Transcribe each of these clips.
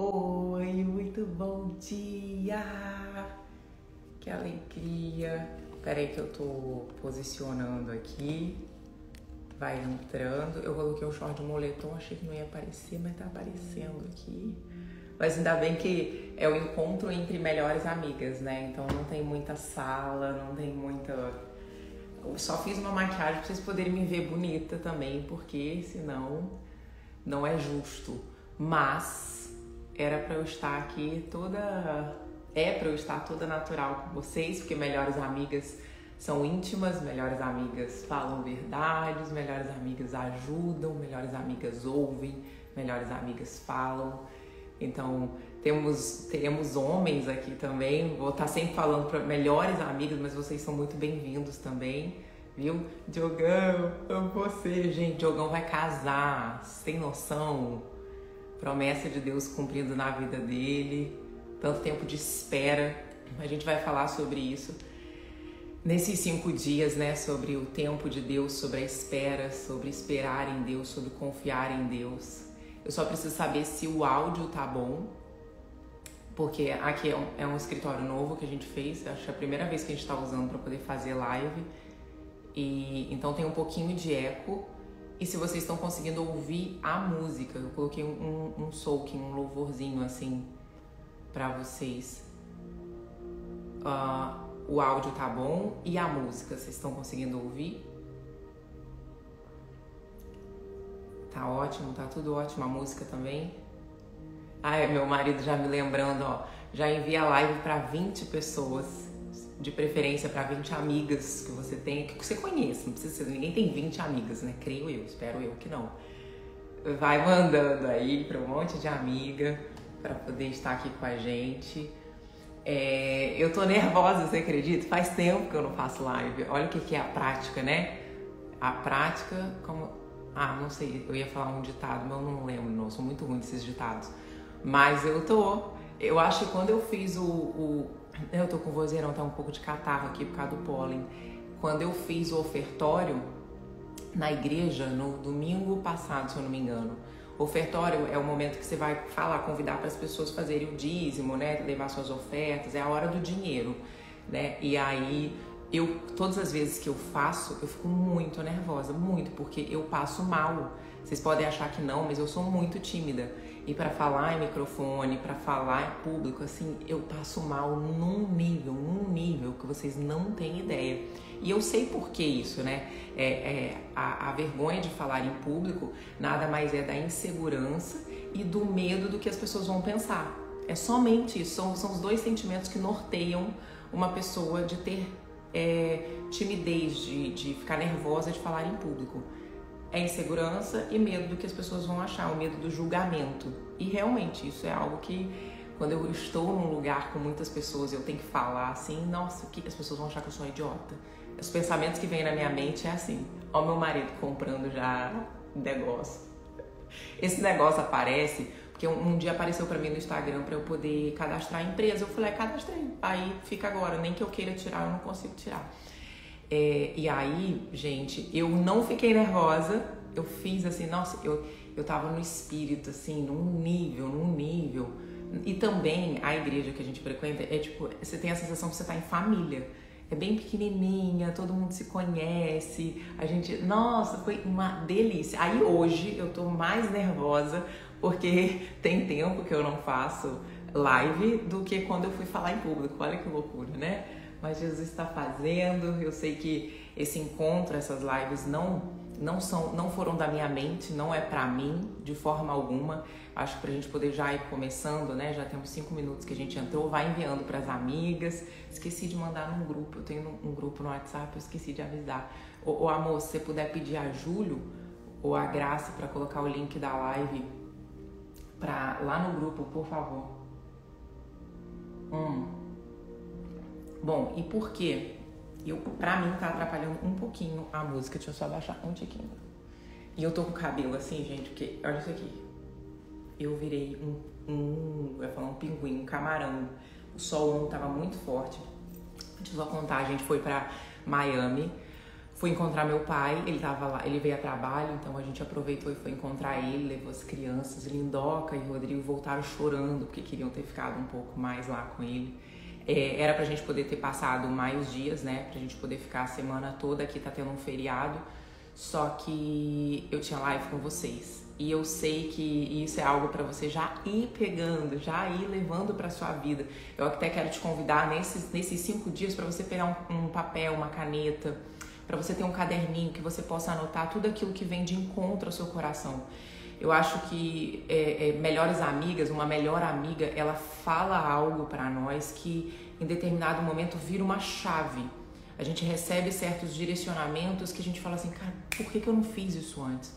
Oi, muito bom dia! Que alegria! Peraí que eu tô posicionando aqui. Vai entrando. Eu coloquei um short de moletom, achei que não ia aparecer, mas tá aparecendo aqui. Mas ainda bem que é o encontro entre melhores amigas, né? Então não tem muita sala, não tem muita... Eu só fiz uma maquiagem pra vocês poderem me ver bonita também, porque senão não é justo. Mas era pra eu estar aqui toda... É pra eu estar toda natural com vocês, porque melhores amigas são íntimas, melhores amigas falam verdades, melhores amigas ajudam, melhores amigas ouvem, melhores amigas falam. Então, teremos homens aqui também. Vou estar sempre falando para melhores amigos, mas vocês são muito bem-vindos também, viu? Diogão, amo você, gente. Diogão vai casar, sem noção. Promessa de Deus cumprindo na vida dele. Tanto tempo de espera. A gente vai falar sobre isso nesses 5 dias, né? Sobre o tempo de Deus, sobre a espera, sobre esperar em Deus, sobre confiar em Deus. Eu só preciso saber se o áudio tá bom, porque aqui é um escritório novo que a gente fez, acho que é a primeira vez que a gente tá usando para poder fazer live, e então tem um pouquinho de eco. E se vocês estão conseguindo ouvir a música, eu coloquei um soaking, um louvorzinho assim para vocês. O áudio tá bom e a música, vocês estão conseguindo ouvir? Tá ótimo, tá tudo ótimo, a música também. Meu marido já me lembrando, ó, já envia a live para 20 pessoas, de preferência para 20 amigas que você tem, que você conhece, não precisa ser, ninguém tem 20 amigas, né? Creio eu, espero eu que não. Vai mandando aí para um monte de amiga para poder estar aqui com a gente. Eu tô nervosa, você acredita? Faz tempo que eu não faço live. Olha o que é a prática, né? A prática, como... não sei, eu ia falar um ditado, mas eu não lembro, não, eu sou muito ruim desses ditados. Mas eu acho que quando eu fiz eu tô com vozeirão, tá um pouco de catarro aqui por causa do pólen. Quando eu fiz o ofertório na igreja, no domingo passado, se eu não me engano. O ofertório é o momento que você vai convidar para as pessoas fazerem o dízimo, né? Levar suas ofertas, é a hora do dinheiro, né? E aí... todas as vezes que eu faço, eu fico muito nervosa, muito, porque eu passo mal. Vocês podem achar que não, mas eu sou muito tímida. E para falar em microfone, para falar em público, assim, eu passo mal num nível que vocês não têm ideia. E eu sei por que isso, né? A vergonha de falar em público nada mais é da insegurança e do medo do que as pessoas vão pensar. É somente isso, são os 2 sentimentos que norteiam uma pessoa de ter timidez, de ficar nervosa de falar em público. É insegurança e medo do que as pessoas vão achar, o medo do julgamento. E realmente isso é algo que, quando eu estou num lugar com muitas pessoas, eu tenho que falar assim, nossa, o que as pessoas vão achar que eu sou idiota? Os pensamentos que vêm na minha mente é assim, ó, meu marido comprando já negócio. Esse negócio aparece porque um dia apareceu pra mim no Instagram pra eu poder cadastrar a empresa. Eu falei, cadastrei. Aí fica agora, nem que eu queira tirar, eu não consigo tirar. E aí, gente, eu não fiquei nervosa. Eu fiz assim, nossa, eu tava no espírito, assim, num nível. E também a igreja que a gente frequenta é tipo, você tem a sensação que você tá em família. É bem pequenininha, todo mundo se conhece. Nossa, foi uma delícia. Aí hoje eu tô mais nervosa porque tem tempo que eu não faço live do que quando eu fui falar em público. Olha que loucura, né? Mas Jesus está fazendo. Eu sei que esse encontro, essas lives não foram da minha mente, não é pra mim de forma alguma. Acho que pra gente poder já ir começando, né? Já temos 5 minutos que a gente entrou, vai enviando pras amigas. Esqueci de mandar num grupo, eu tenho um grupo no WhatsApp, eu esqueci de avisar. Amor, se você puder pedir a Júlio ou a Graça pra colocar o link da live lá no grupo, por favor. Bom, e por quê? Pra mim tá atrapalhando um pouquinho a música. Deixa eu só abaixar um tiquinho. E eu tô com o cabelo assim, gente, porque olha isso aqui. Eu virei eu ia falar um pinguim, um camarão. O sol não tava muito forte. Deixa eu só contar, a gente foi pra Miami. Fui encontrar meu pai, ele tava lá, ele veio a trabalho, então a gente aproveitou e foi encontrar ele, levou as crianças, Lindoca e Rodrigo voltaram chorando porque queriam ter ficado um pouco mais lá com ele. Era pra gente poder ter passado mais dias, né, pra gente poder ficar a semana toda, aqui tá tendo um feriado, só que eu tinha live com vocês. E eu sei que isso é algo para você já ir pegando, já ir levando para sua vida. Eu até quero te convidar nesses 5 dias para você pegar um papel, uma caneta, para você ter um caderninho que você possa anotar tudo aquilo que vem de encontro ao seu coração. Eu acho que melhores amigas, uma melhor amiga, ela fala algo para nós que em determinado momento vira uma chave. A gente recebe certos direcionamentos que a gente fala assim, cara, por que eu não fiz isso antes?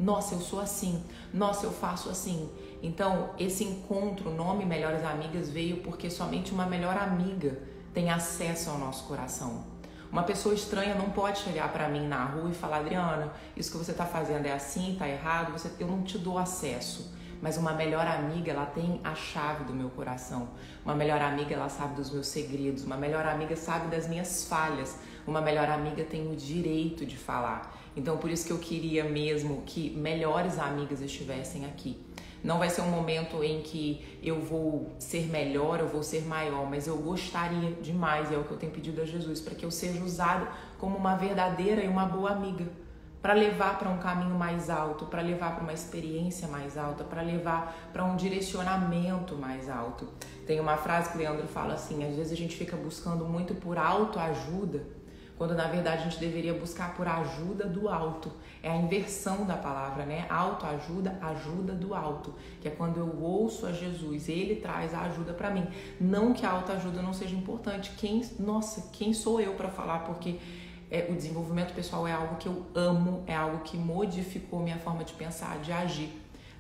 Nossa, eu sou assim. Nossa, eu faço assim. Então, esse encontro, o nome Melhores Amigas, veio porque somente uma melhor amiga tem acesso ao nosso coração. Uma pessoa estranha não pode chegar para mim na rua e falar, Adriana, isso que você está fazendo é assim, tá errado, eu não te dou acesso. Mas uma melhor amiga, ela tem a chave do meu coração. Uma melhor amiga, ela sabe dos meus segredos. Uma melhor amiga sabe das minhas falhas. Uma melhor amiga tem o direito de falar. Então, por isso que eu queria mesmo que melhores amigas estivessem aqui. Não vai ser um momento em que eu vou ser melhor, eu vou ser maior, mas eu gostaria demais, e é o que eu tenho pedido a Jesus, para que eu seja usado como uma verdadeira e uma boa amiga, para levar para um caminho mais alto, para levar para uma experiência mais alta, para levar para um direcionamento mais alto. Tem uma frase que o Leandro fala assim, às vezes a gente fica buscando muito por autoajuda, quando na verdade a gente deveria buscar por ajuda do alto. É a inversão da palavra, né? Autoajuda, ajuda do alto, que é quando eu ouço a Jesus, ele traz a ajuda para mim. Não que a autoajuda não seja importante. Quem sou eu para falar? Porque o desenvolvimento pessoal é algo que eu amo, é algo que modificou minha forma de pensar, de agir.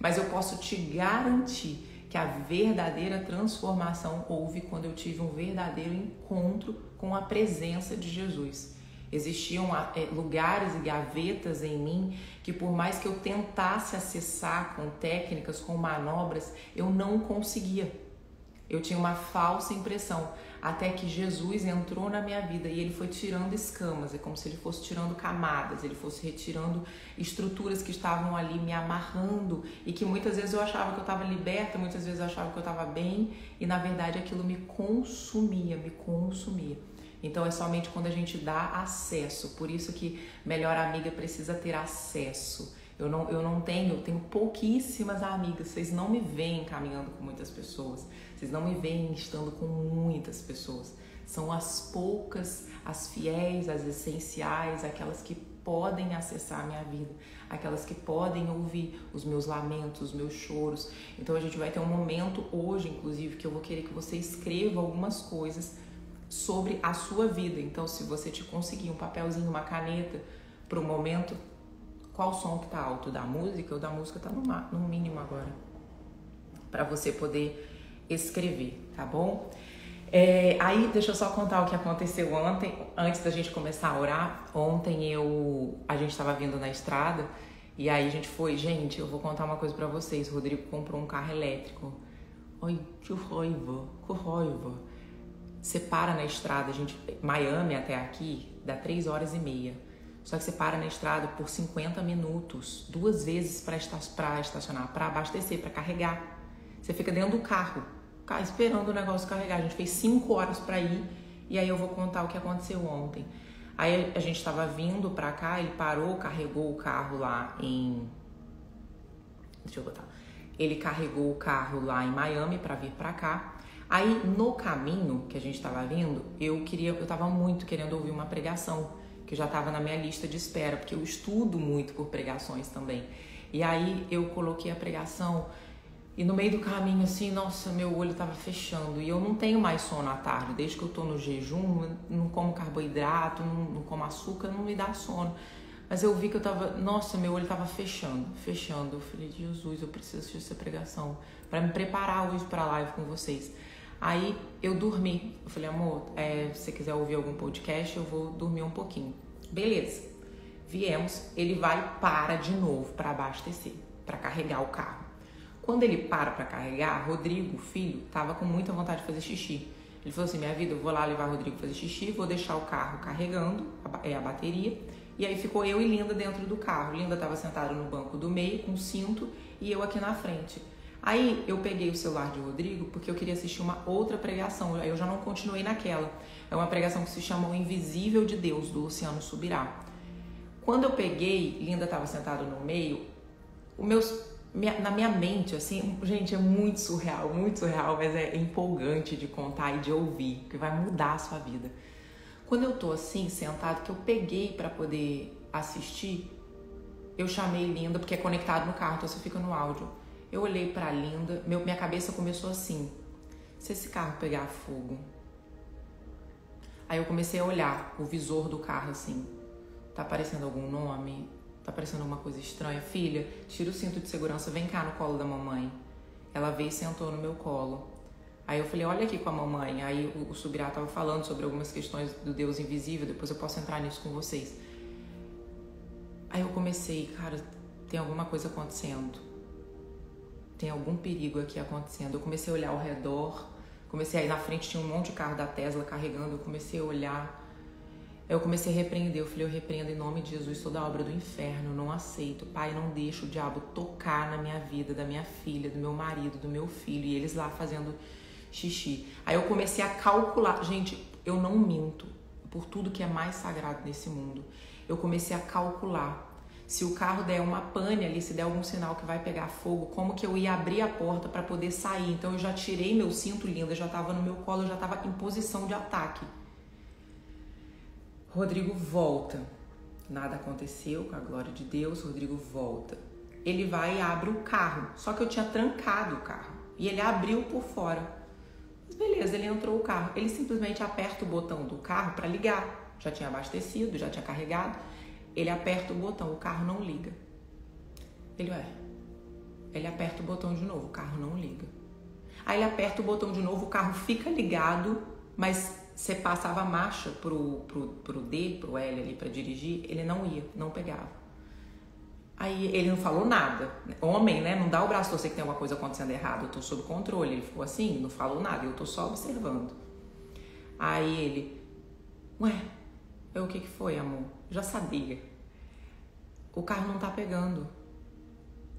Mas eu posso te garantir que a verdadeira transformação houve quando eu tive um verdadeiro encontro com a presença de Jesus. Existiam lugares e gavetas em mim que por mais que eu tentasse acessar com técnicas, com manobras, eu não conseguia. Eu tinha uma falsa impressão, até que Jesus entrou na minha vida e ele foi tirando escamas, é como se ele fosse tirando camadas, ele fosse retirando estruturas que estavam ali me amarrando e que muitas vezes eu achava que eu estava liberta, muitas vezes eu achava que eu estava bem e na verdade aquilo me consumia. Então é somente quando a gente dá acesso, por isso que melhor amiga precisa ter acesso. Eu tenho pouquíssimas amigas, vocês não me veem caminhando com muitas pessoas, vocês não me veem estando com muitas pessoas. São as poucas, as fiéis, as essenciais, aquelas que podem acessar a minha vida, aquelas que podem ouvir os meus lamentos, os meus choros. Então a gente vai ter um momento hoje, inclusive, que eu vou querer que você escreva algumas coisas sobre a sua vida. Então se você te conseguir um papelzinho, uma caneta para o momento, qual som que tá alto, da música ou da música tá no mínimo agora, para você poder escrever, tá bom? Aí deixa eu só contar o que aconteceu ontem, antes da gente começar a orar. Ontem a gente tava vindo na estrada e aí a gente foi, gente, eu vou contar uma coisa para vocês, o Rodrigo comprou um carro elétrico. Ai, que raiva. Você para na estrada, Miami até aqui dá 3h30. Só que você para na estrada por 50 minutos, 2 vezes para estacionar, para abastecer, para carregar. Você fica dentro do carro esperando o negócio carregar. A gente fez 5 horas para ir e aí eu vou contar o que aconteceu ontem. Aí a gente estava vindo para cá, ele parou, carregou o carro lá em... Deixa eu botar. Ele carregou o carro lá em Miami para vir para cá. Aí no caminho que a gente estava vindo, eu estava muito querendo ouvir uma pregação, que já estava na minha lista de espera, porque eu estudo muito por pregações também. E aí eu coloquei a pregação e no meio do caminho assim, nossa, meu olho estava fechando e eu não tenho mais sono à tarde, desde que eu tô no jejum, não como carboidrato, não como açúcar, não me dá sono. Mas eu vi que meu olho estava fechando. Eu falei, Jesus, eu preciso assistir essa pregação para me preparar hoje para a live com vocês. Aí eu dormi, eu falei, amor, se você quiser ouvir algum podcast, eu vou dormir um pouquinho. Beleza, viemos, ele para de novo para abastecer, para carregar o carro. Quando ele para carregar, Rodrigo, filho, tava com muita vontade de fazer xixi. Ele falou assim, minha vida, eu vou lá levar o Rodrigo fazer xixi, vou deixar o carro carregando a bateria E aí ficou eu e Linda dentro do carro. Linda estava sentada no banco do meio com o cinto e eu aqui na frente. Aí eu peguei o celular de Rodrigo porque eu queria assistir uma outra pregação. Aí eu já não continuei naquela. É uma pregação que se chama O Invisível de Deus, do Luciano Subirá. Quando eu peguei, Linda estava sentada no meio, na minha mente, assim, gente, é muito surreal, mas é empolgante de contar e de ouvir, que vai mudar a sua vida. Quando eu tô assim, sentado, que eu peguei para poder assistir, eu chamei Linda, porque é conectado no carro, então você fica no áudio. Eu olhei pra Linda, minha cabeça começou assim, se esse carro pegar fogo. Aí eu comecei a olhar o visor do carro assim, tá aparecendo algum nome? Tá aparecendo alguma coisa estranha? Filha, tira o cinto de segurança, vem cá no colo da mamãe. Ela veio e sentou no meu colo. Aí eu falei, olha aqui com a mamãe. Aí o Subirá tava falando sobre algumas questões do Deus invisível, depois eu posso entrar nisso com vocês. Aí eu comecei, cara, tem alguma coisa acontecendo. Tem algum perigo aqui acontecendo. Eu comecei a olhar ao redor, aí na frente tinha um monte de carro da Tesla carregando, eu comecei a olhar. Eu comecei a repreender, eu falei, eu repreendo em nome de Jesus toda a obra do inferno, não aceito. Pai, não deixa o diabo tocar na minha vida, da minha filha, do meu marido, do meu filho, e eles lá fazendo xixi. Aí eu comecei a calcular, gente, eu não minto por tudo que é mais sagrado nesse mundo. Eu comecei a calcular, se o carro der uma pane ali, se der algum sinal que vai pegar fogo, como que eu ia abrir a porta para poder sair. Então eu já tirei meu cinto, Linda, já estava no meu colo, eu já estava em posição de ataque. Rodrigo volta. Nada aconteceu, com a glória de Deus, Rodrigo volta. Ele vai e abre o carro, só que eu tinha trancado o carro. E ele abriu por fora. Mas beleza, ele entrou o carro. Ele simplesmente aperta o botão do carro para ligar. Já tinha abastecido, já tinha carregado. Ele aperta o botão, o carro não liga. Ele aperta o botão de novo, o carro não liga. Aí ele aperta o botão de novo, o carro fica ligado, mas você passava a marcha pro D, pro L ali pra dirigir, ele não ia, não pegava. Aí ele não falou nada. Homem, né? Não dá o braço, eu sei que tem alguma coisa acontecendo errado, eu tô sob controle. Ele ficou assim, não falou nada, eu tô só observando. Aí ele, o que foi, amor? Já sabia. O carro não tá pegando.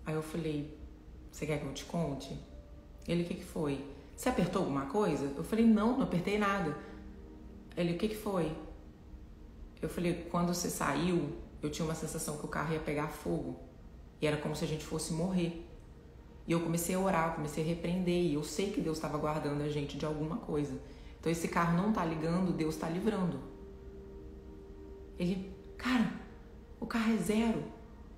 Aí eu falei, você quer que eu te conte? Ele, o que foi? Você apertou alguma coisa? Eu falei, não apertei nada. Ele, o que foi? Eu falei, quando você saiu, eu tinha uma sensação que o carro ia pegar fogo. E era como se a gente fosse morrer. E eu comecei a orar, eu comecei a repreender. E eu sei que Deus estava guardando a gente de alguma coisa. Então esse carro não tá ligando, Deus tá livrando. Ele, cara, o carro é 0.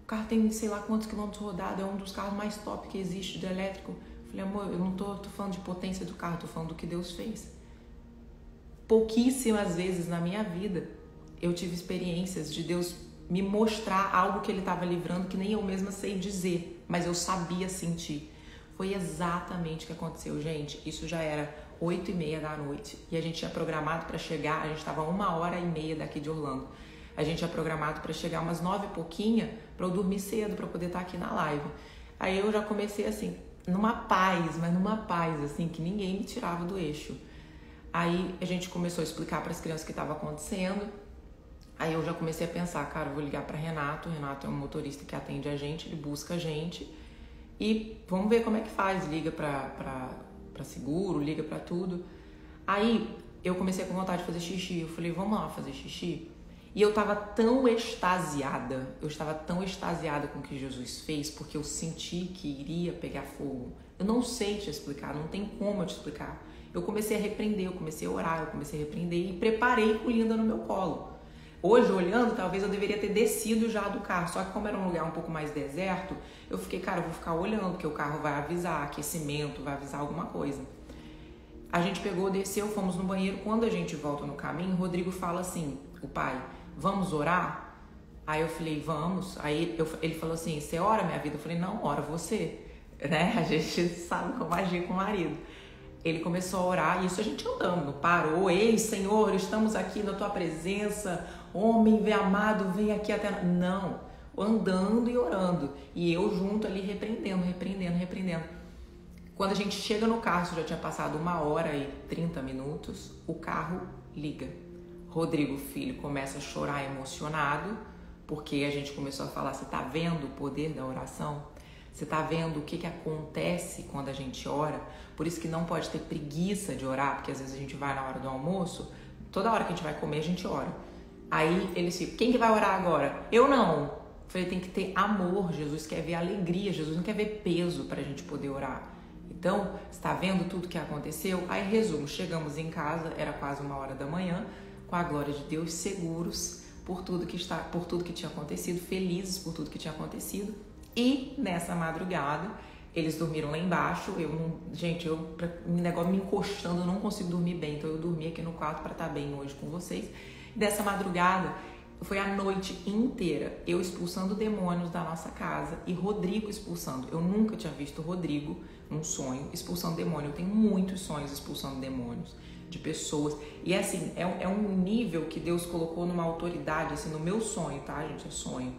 O carro tem sei lá quantos quilômetros rodados. É um dos carros mais top que existe de elétrico. Eu falei, amor, eu não tô falando de potência do carro, tô falando do que Deus fez. Pouquíssimas vezes na minha vida eu tive experiências de Deus me mostrar algo que Ele estava livrando que nem eu mesma sei dizer, mas eu sabia sentir. Foi exatamente o que aconteceu, gente. Isso já era 8h30 da noite e a gente tinha programado para chegar, a gente estava 1h30 daqui de Orlando. A gente tinha programado para chegar umas 9 e pouquinha para eu dormir cedo, para poder estar aqui na live. Aí eu já comecei assim, numa paz assim, que ninguém me tirava do eixo. Aí a gente começou a explicar para as crianças o que estava acontecendo. Aí eu já comecei a pensar, cara, eu vou ligar para Renato. O Renato é um motorista que atende a gente, ele busca a gente. E vamos ver como é que faz. Liga para seguro, liga para tudo. Aí eu comecei com vontade de fazer xixi. Eu falei, vamos lá fazer xixi? E eu estava tão extasiada com o que Jesus fez, porque eu senti que iria pegar fogo. Eu não sei te explicar, não tem como eu te explicar. Eu comecei a repreender, eu comecei a orar, eu comecei a repreender e preparei com Linda no meu colo. Hoje, olhando, talvez eu deveria ter descido já do carro, só que como era um lugar um pouco mais deserto, eu fiquei, cara, eu vou ficar olhando, porque o carro vai avisar, aquecimento, vai avisar alguma coisa. A gente pegou, desceu, fomos no banheiro. Quando a gente volta no caminho, o Rodrigo fala assim, o pai, vamos orar? Aí eu falei, vamos. Aí ele falou assim, você ora, minha vida? Eu falei, não, ora você. Né? A gente sabe como agir com o marido. Ele começou a orar, e isso a gente andando, parou, ei Senhor, estamos aqui na tua presença, homem, vem amado, vem aqui até... Não, andando e orando, e eu junto ali repreendendo. Quando a gente chega no carro, já tinha passado 1h30, o carro liga. Rodrigo, filho, começa a chorar emocionado, porque a gente começou a falar, você tá vendo o poder da oração? Você tá vendo o que acontece quando a gente ora? Por isso que não pode ter preguiça de orar, porque às vezes a gente vai na hora do almoço, toda hora que a gente vai comer, a gente ora. Aí eles ficam, quem que vai orar agora? Eu não. Eu falei, tem que ter amor, Jesus quer ver alegria, Jesus não quer ver peso pra gente poder orar. Então, você tá vendo tudo que aconteceu? Aí, resumo, chegamos em casa, era quase 1h da manhã, com a glória de Deus, seguros por tudo que tinha acontecido, felizes por tudo que tinha acontecido. E nessa madrugada, eles dormiram lá embaixo. O negócio me encostando, eu não consigo dormir bem. Então eu dormi aqui no quarto para estar bem hoje com vocês. Dessa madrugada, foi a noite inteira eu expulsando demônios da nossa casa e Rodrigo expulsando. Eu nunca tinha visto o Rodrigo num sonho expulsando demônio. Eu tenho muitos sonhos expulsando demônios de pessoas. E assim, é um nível que Deus colocou numa autoridade, assim, no meu sonho, tá, gente? É sonho.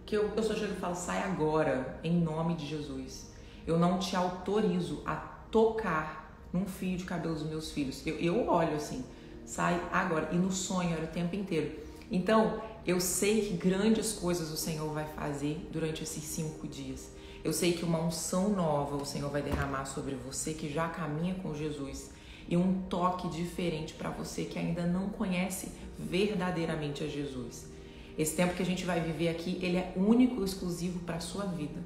Que eu só chego e falo, sai agora, em nome de Jesus. Eu não te autorizo a tocar num fio de cabelo dos meus filhos. Eu olho assim, sai agora. E no sonho era o tempo inteiro. Então, eu sei que grandes coisas o Senhor vai fazer durante esses 5 dias. Eu sei que uma unção nova o Senhor vai derramar sobre você que já caminha com Jesus. E um toque diferente para você que ainda não conhece verdadeiramente a Jesus. Esse tempo que a gente vai viver aqui, ele é único e exclusivo para a sua vida.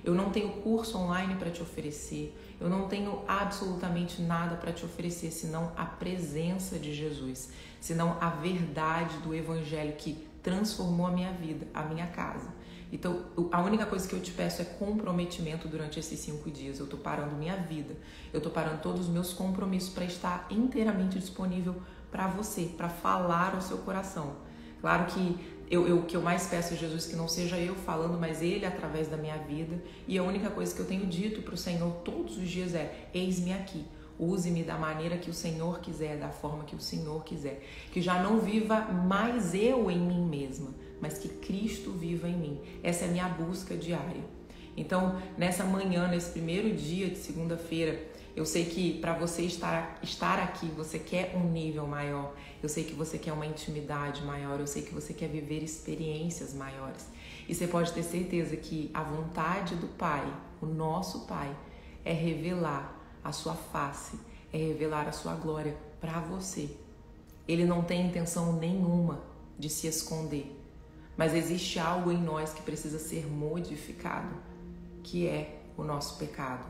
Eu não tenho curso online para te oferecer, eu não tenho absolutamente nada para te oferecer, senão a presença de Jesus, senão a verdade do Evangelho que transformou a minha vida, a minha casa. Então, a única coisa que eu te peço é comprometimento durante esses 5 dias. Eu estou parando minha vida, eu estou parando todos os meus compromissos para estar inteiramente disponível para você, para falar ao seu coração. Claro que o que eu mais peço a Jesus que não seja eu falando, mas Ele através da minha vida. E a única coisa que eu tenho dito para o Senhor todos os dias é: eis-me aqui, use-me da maneira que o Senhor quiser, da forma que o Senhor quiser. Que já não viva mais eu em mim mesma, mas que Cristo viva em mim. Essa é a minha busca diária. Então, nessa manhã, nesse primeiro dia de segunda-feira, eu sei que para você estar aqui, você quer um nível maior. Eu sei que você quer uma intimidade maior. Eu sei que você quer viver experiências maiores. E você pode ter certeza que a vontade do Pai, o nosso Pai, é revelar a sua face, é revelar a sua glória para você. Ele não tem intenção nenhuma de se esconder. Mas existe algo em nós que precisa ser modificado, que é o nosso pecado.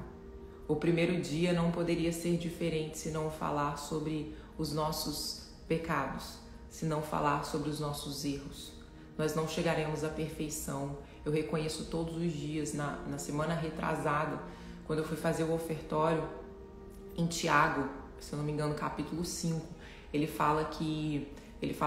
O primeiro dia não poderia ser diferente se não falar sobre os nossos pecados, se não falar sobre os nossos erros. Nós não chegaremos à perfeição. Eu reconheço todos os dias, na semana retrasada, quando eu fui fazer o ofertório, em Tiago, se eu não me engano, capítulo 5, ele fala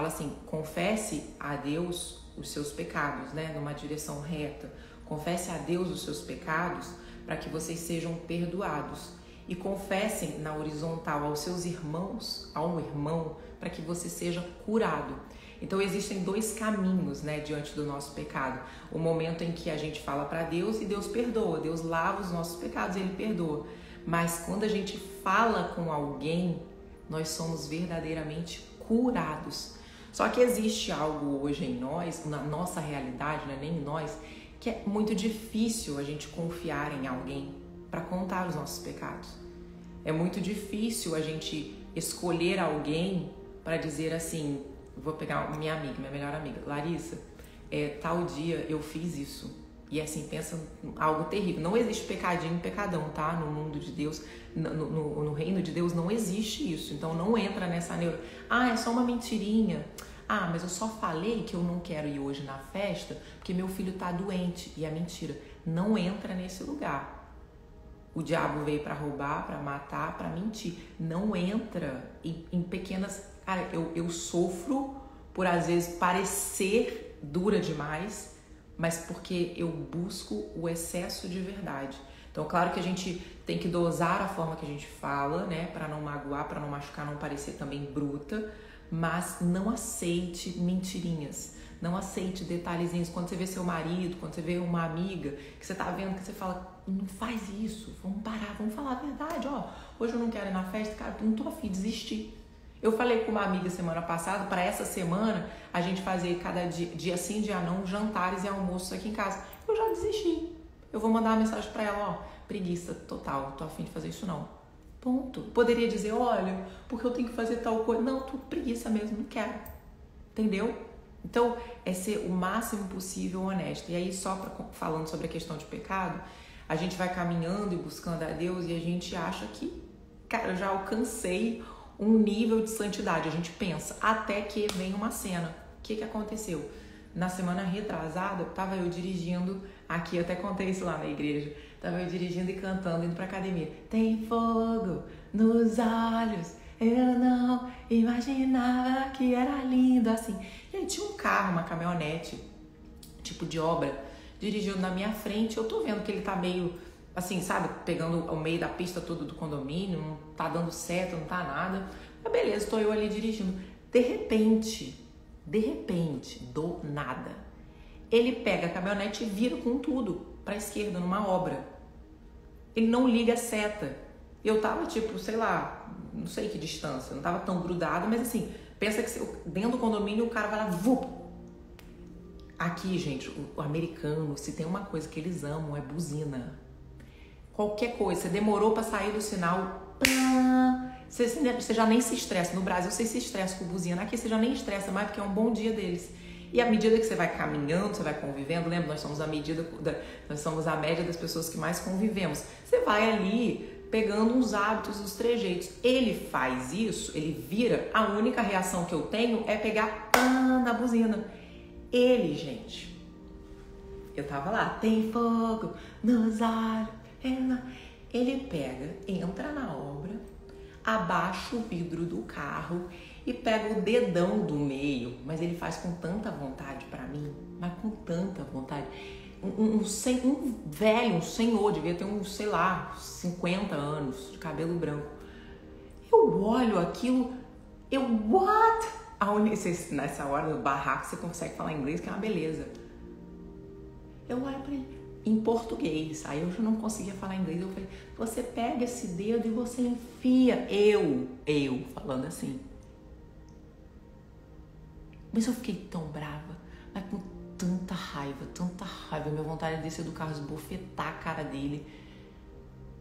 assim, confesse a Deus os seus pecados, né, numa direção reta. Confesse a Deus os seus pecados para que vocês sejam perdoados. E confessem na horizontal aos seus irmãos, a um irmão, para que você seja curado. Então existem 2 caminhos, né, diante do nosso pecado. O momento em que a gente fala para Deus e Deus perdoa. Deus lava os nossos pecados e Ele perdoa. Mas quando a gente fala com alguém, nós somos verdadeiramente curados. Só que existe algo hoje em nós, na nossa realidade, né, nem em nós, que é muito difícil a gente confiar em alguém para contar os nossos pecados. É muito difícil a gente escolher alguém para dizer assim, vou pegar minha melhor amiga, Larissa, tal dia eu fiz isso. E assim, pensa algo terrível. Não existe pecadinho e pecadão, tá? No mundo de Deus, no reino de Deus não existe isso. Então não entra nessa neura. Ah, é só uma mentirinha. Ah, mas eu só falei que eu não quero ir hoje na festa porque meu filho tá doente. E é mentira. Não entra nesse lugar. O diabo veio para roubar, para matar, para mentir. Não entra em pequenas... Cara, eu sofro por às vezes parecer dura demais, mas porque eu busco o excesso de verdade. Então, claro que a gente tem que dosar a forma que a gente fala, né? Para não magoar, para não machucar, não parecer também bruta. Mas não aceite mentirinhas, não aceite detalhezinhos. Quando você vê seu marido, quando você vê uma amiga que você tá vendo, que você fala, não faz isso, vamos parar, vamos falar a verdade, ó, hoje eu não quero ir na festa, cara, não tô afim de desistir. Eu falei com uma amiga semana passada, para essa semana, a gente fazer cada dia sim, dia não, jantares e almoços aqui em casa. Eu já desisti. Eu vou mandar uma mensagem para ela, ó, preguiça total, tô afim de fazer isso não. Ponto. Poderia dizer, olha, porque eu tenho que fazer tal coisa. Não, tô preguiça mesmo, não quero. Entendeu? Então, é ser o máximo possível honesto. E aí, falando sobre a questão de pecado, a gente vai caminhando e buscando a Deus e a gente acha que, cara, eu já alcancei um nível de santidade. A gente pensa, até que vem uma cena. O que aconteceu? Na semana retrasada, tava eu dirigindo aqui, eu até contei isso lá na igreja. Tava eu dirigindo e cantando, indo pra academia. Tem fogo nos olhos, eu não imaginava que era lindo assim. E aí tinha um carro, uma caminhonete, tipo de obra, dirigindo na minha frente. Eu tô vendo que ele tá meio, assim, sabe, pegando o meio da pista todo do condomínio, não tá dando certo, não tá nada. Mas beleza, tô eu ali dirigindo. De repente, do nada, ele pega a caminhonete e vira com tudo pra esquerda, numa obra. Ele não liga a seta. Eu tava tipo, sei lá, não sei que distância, não tava tão grudado, mas assim, pensa que dentro do condomínio o cara vai lá, vup. Aqui, gente, o americano, se tem uma coisa que eles amam, é buzina. Qualquer coisa, você demorou pra sair do sinal, você já nem se estressa. No Brasil você se estressa com buzina, aqui você já nem estressa mais porque é um bom dia deles. E à medida que você vai caminhando, você vai convivendo, lembra? Nós somos a média das pessoas que mais convivemos. Você vai ali pegando uns hábitos, os trejeitos. Ele faz isso, ele vira, a única reação que eu tenho é pegar na buzina. Ele, gente, eu tava lá, tem fogo nos olhos. Ele pega, entra na obra, abaixa o vidro do carro e pega o dedão do meio, mas ele faz com tanta vontade pra mim, mas com tanta vontade. Um velho, um senhor, devia ter uns, sei lá, 50 anos, de cabelo branco. Eu olho aquilo, what? Nessa hora do barraco você consegue falar inglês, que é uma beleza. Eu olho pra ele em português, aí eu já não conseguia falar inglês. Eu falei, você pega esse dedo e você enfia. Eu falando assim. Mas eu fiquei tão brava, mas com tanta raiva. Minha vontade de descer do carro, esbofetar a cara dele.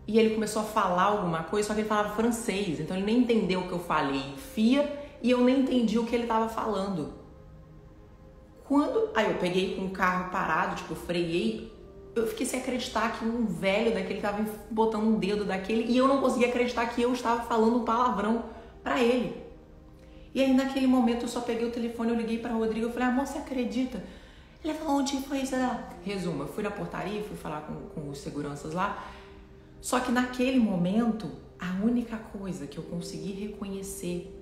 E ele começou a falar alguma coisa, só que ele falava francês, então ele nem entendeu o que eu falei, enfia, e eu nem entendi o que ele estava falando. Aí eu peguei com o carro parado, tipo, freiei, eu fiquei sem acreditar que um velho daquele estava botando um dedo daquele, e eu não conseguia acreditar que eu estava falando um palavrão pra ele. E aí naquele momento eu só peguei o telefone, eu liguei pra Rodrigo, eu falei, amor, você acredita? Ele falou, onde foi isso? Resumo, eu fui na portaria, fui falar com os seguranças lá, só que naquele momento, a única coisa que eu consegui reconhecer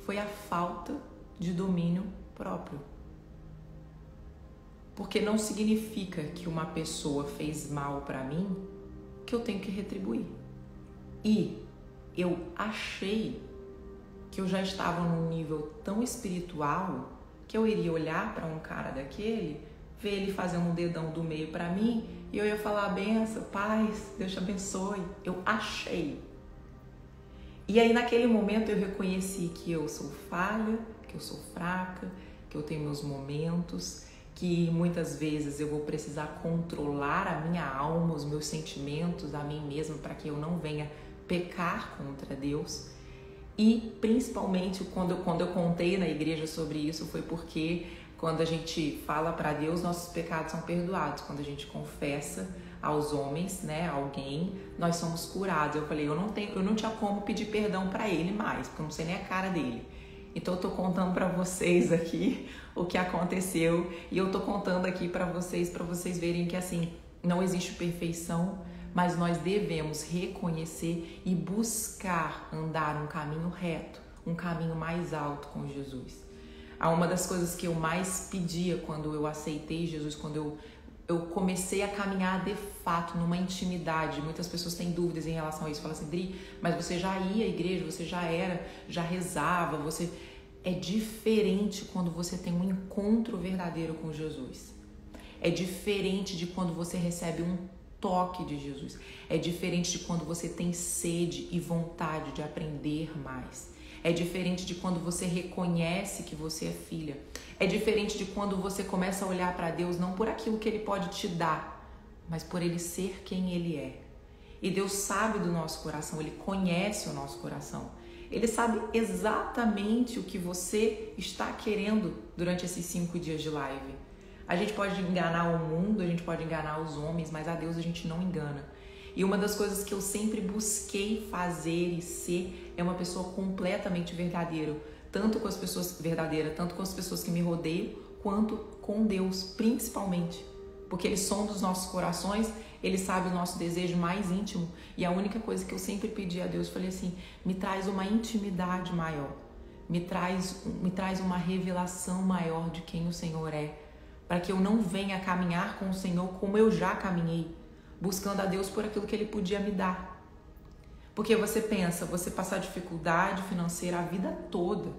foi a falta de domínio próprio. Porque não significa que uma pessoa fez mal pra mim que eu tenho que retribuir. E eu achei que eu já estava num nível tão espiritual que eu iria olhar para um cara daquele, ver ele fazendo um dedão do meio para mim e eu ia falar, benção, paz, Deus te abençoe. Eu achei. E aí naquele momento eu reconheci que eu sou falha, que eu sou fraca, que eu tenho meus momentos, que muitas vezes eu vou precisar controlar a minha alma, os meus sentimentos, a mim mesma, para que eu não venha pecar contra Deus. E principalmente quando eu contei na igreja sobre isso, foi porque quando a gente fala para Deus, nossos pecados são perdoados. Quando a gente confessa aos homens, né, alguém, nós somos curados. Eu falei, eu não tinha como pedir perdão para ele mais, porque eu não sei nem a cara dele. Então eu tô contando para vocês aqui o que aconteceu e eu tô contando aqui para vocês verem que assim, não existe perfeição, mas nós devemos reconhecer e buscar andar um caminho reto, um caminho mais alto com Jesus. Uma das coisas que eu mais pedia quando eu aceitei Jesus, quando eu comecei a caminhar de fato numa intimidade. Muitas pessoas têm dúvidas em relação a isso. Falam assim, Dri, mas você já ia à igreja, você já rezava, você... É diferente quando você tem um encontro verdadeiro com Jesus. É diferente de quando você recebe um toque de Jesus. É diferente de quando você tem sede e vontade de aprender mais. É diferente de quando você reconhece que você é filha. É diferente de quando você começa a olhar para Deus não por aquilo que Ele pode te dar, mas por Ele ser quem Ele é. E Deus sabe do nosso coração, Ele conhece o nosso coração. Ele sabe exatamente o que você está querendo durante esses 5 dias de live. A gente pode enganar o mundo, a gente pode enganar os homens, mas a Deus a gente não engana. E uma das coisas que eu sempre busquei fazer e ser é uma pessoa completamente verdadeira, tanto com as pessoas tanto com as pessoas que me rodeiam, quanto com Deus, principalmente. Porque Ele sonda os nossos corações, Ele sabe o nosso desejo mais íntimo. E a única coisa que eu sempre pedi a Deus, falei assim, me traz uma intimidade maior, me traz uma revelação maior de quem o Senhor é, para que eu não venha caminhar com o Senhor como eu já caminhei, buscando a Deus por aquilo que Ele podia me dar. Porque você pensa, você passar dificuldade financeira a vida toda.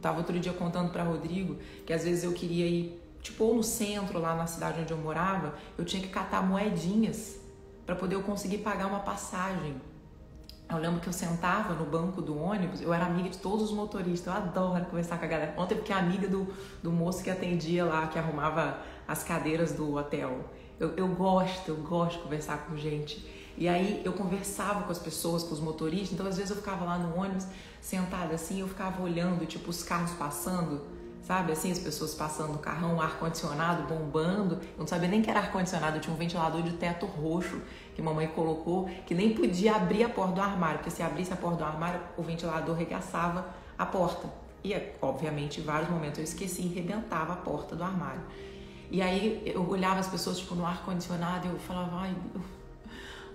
Tava outro dia contando para Rodrigo que às vezes eu queria ir, tipo, ou no centro, lá na cidade onde eu morava, eu tinha que catar moedinhas para poder eu conseguir pagar uma passagem. Eu lembro que eu sentava no banco do ônibus, eu era amiga de todos os motoristas, eu adoro conversar com a galera. Ontem eu fiquei amiga do moço que atendia lá, que arrumava as cadeiras do hotel. Eu gosto de conversar com gente. E aí eu conversava com as pessoas, com os motoristas, então às vezes eu ficava lá no ônibus, sentada assim, eu ficava olhando, tipo, os carros passando, sabe, assim, as pessoas passando no carrão, o ar-condicionado bombando. Eu não sabia nem que era ar-condicionado, eu tinha um ventilador de teto roxo que mamãe colocou, que nem podia abrir a porta do armário, porque se abrisse a porta do armário, o ventilador regaçava a porta. E, obviamente, em vários momentos eu esqueci e rebentava a porta do armário. E aí eu olhava as pessoas, tipo, no ar-condicionado e eu falava, ai,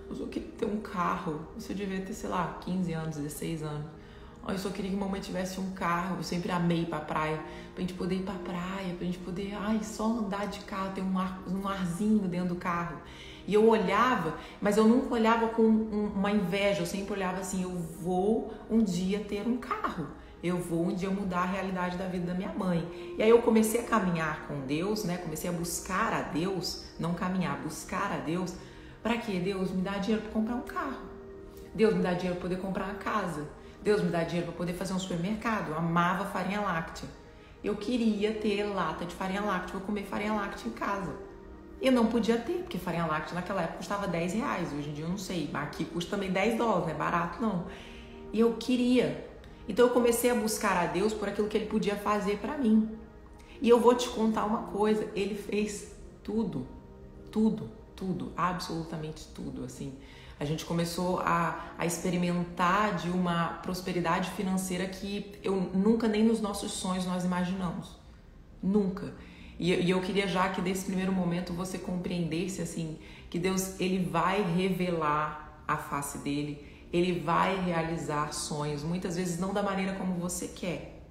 eu só queria ter um carro. Isso eu devia ter, sei lá, 15 anos, 16 anos. Eu só queria que mamãe tivesse um carro. Eu sempre amei ir pra praia, pra gente poder ir pra praia, pra gente poder, só andar de carro, ter um arzinho dentro do carro. E eu olhava, mas eu nunca olhava com uma inveja, eu sempre olhava assim, eu vou um dia ter um carro. Eu vou um dia mudar a realidade da vida da minha mãe. E aí eu comecei a caminhar com Deus, né? Comecei a buscar a Deus, não caminhar, buscar a Deus. Pra quê? Deus, me dá dinheiro pra comprar um carro. Deus, me dá dinheiro pra poder comprar uma casa. Deus, me dá dinheiro para poder fazer um supermercado. Eu amava farinha láctea. Eu queria ter lata de farinha láctea, eu comer farinha láctea em casa. Eu não podia ter, porque farinha láctea naquela época custava R$10. Hoje em dia eu não sei, mas aqui custa também $10, não é barato não. E eu queria. Então eu comecei a buscar a Deus por aquilo que Ele podia fazer para mim. E eu vou te contar uma coisa, Ele fez tudo, absolutamente tudo, assim. A gente começou a experimentar de uma prosperidade financeira que eu nunca, nem nos nossos sonhos, nós imaginamos. Nunca. E eu queria já que desse primeiro momento você compreendesse assim, que Deus, Ele vai revelar a face dEle, Ele vai realizar sonhos, muitas vezes não da maneira como você quer,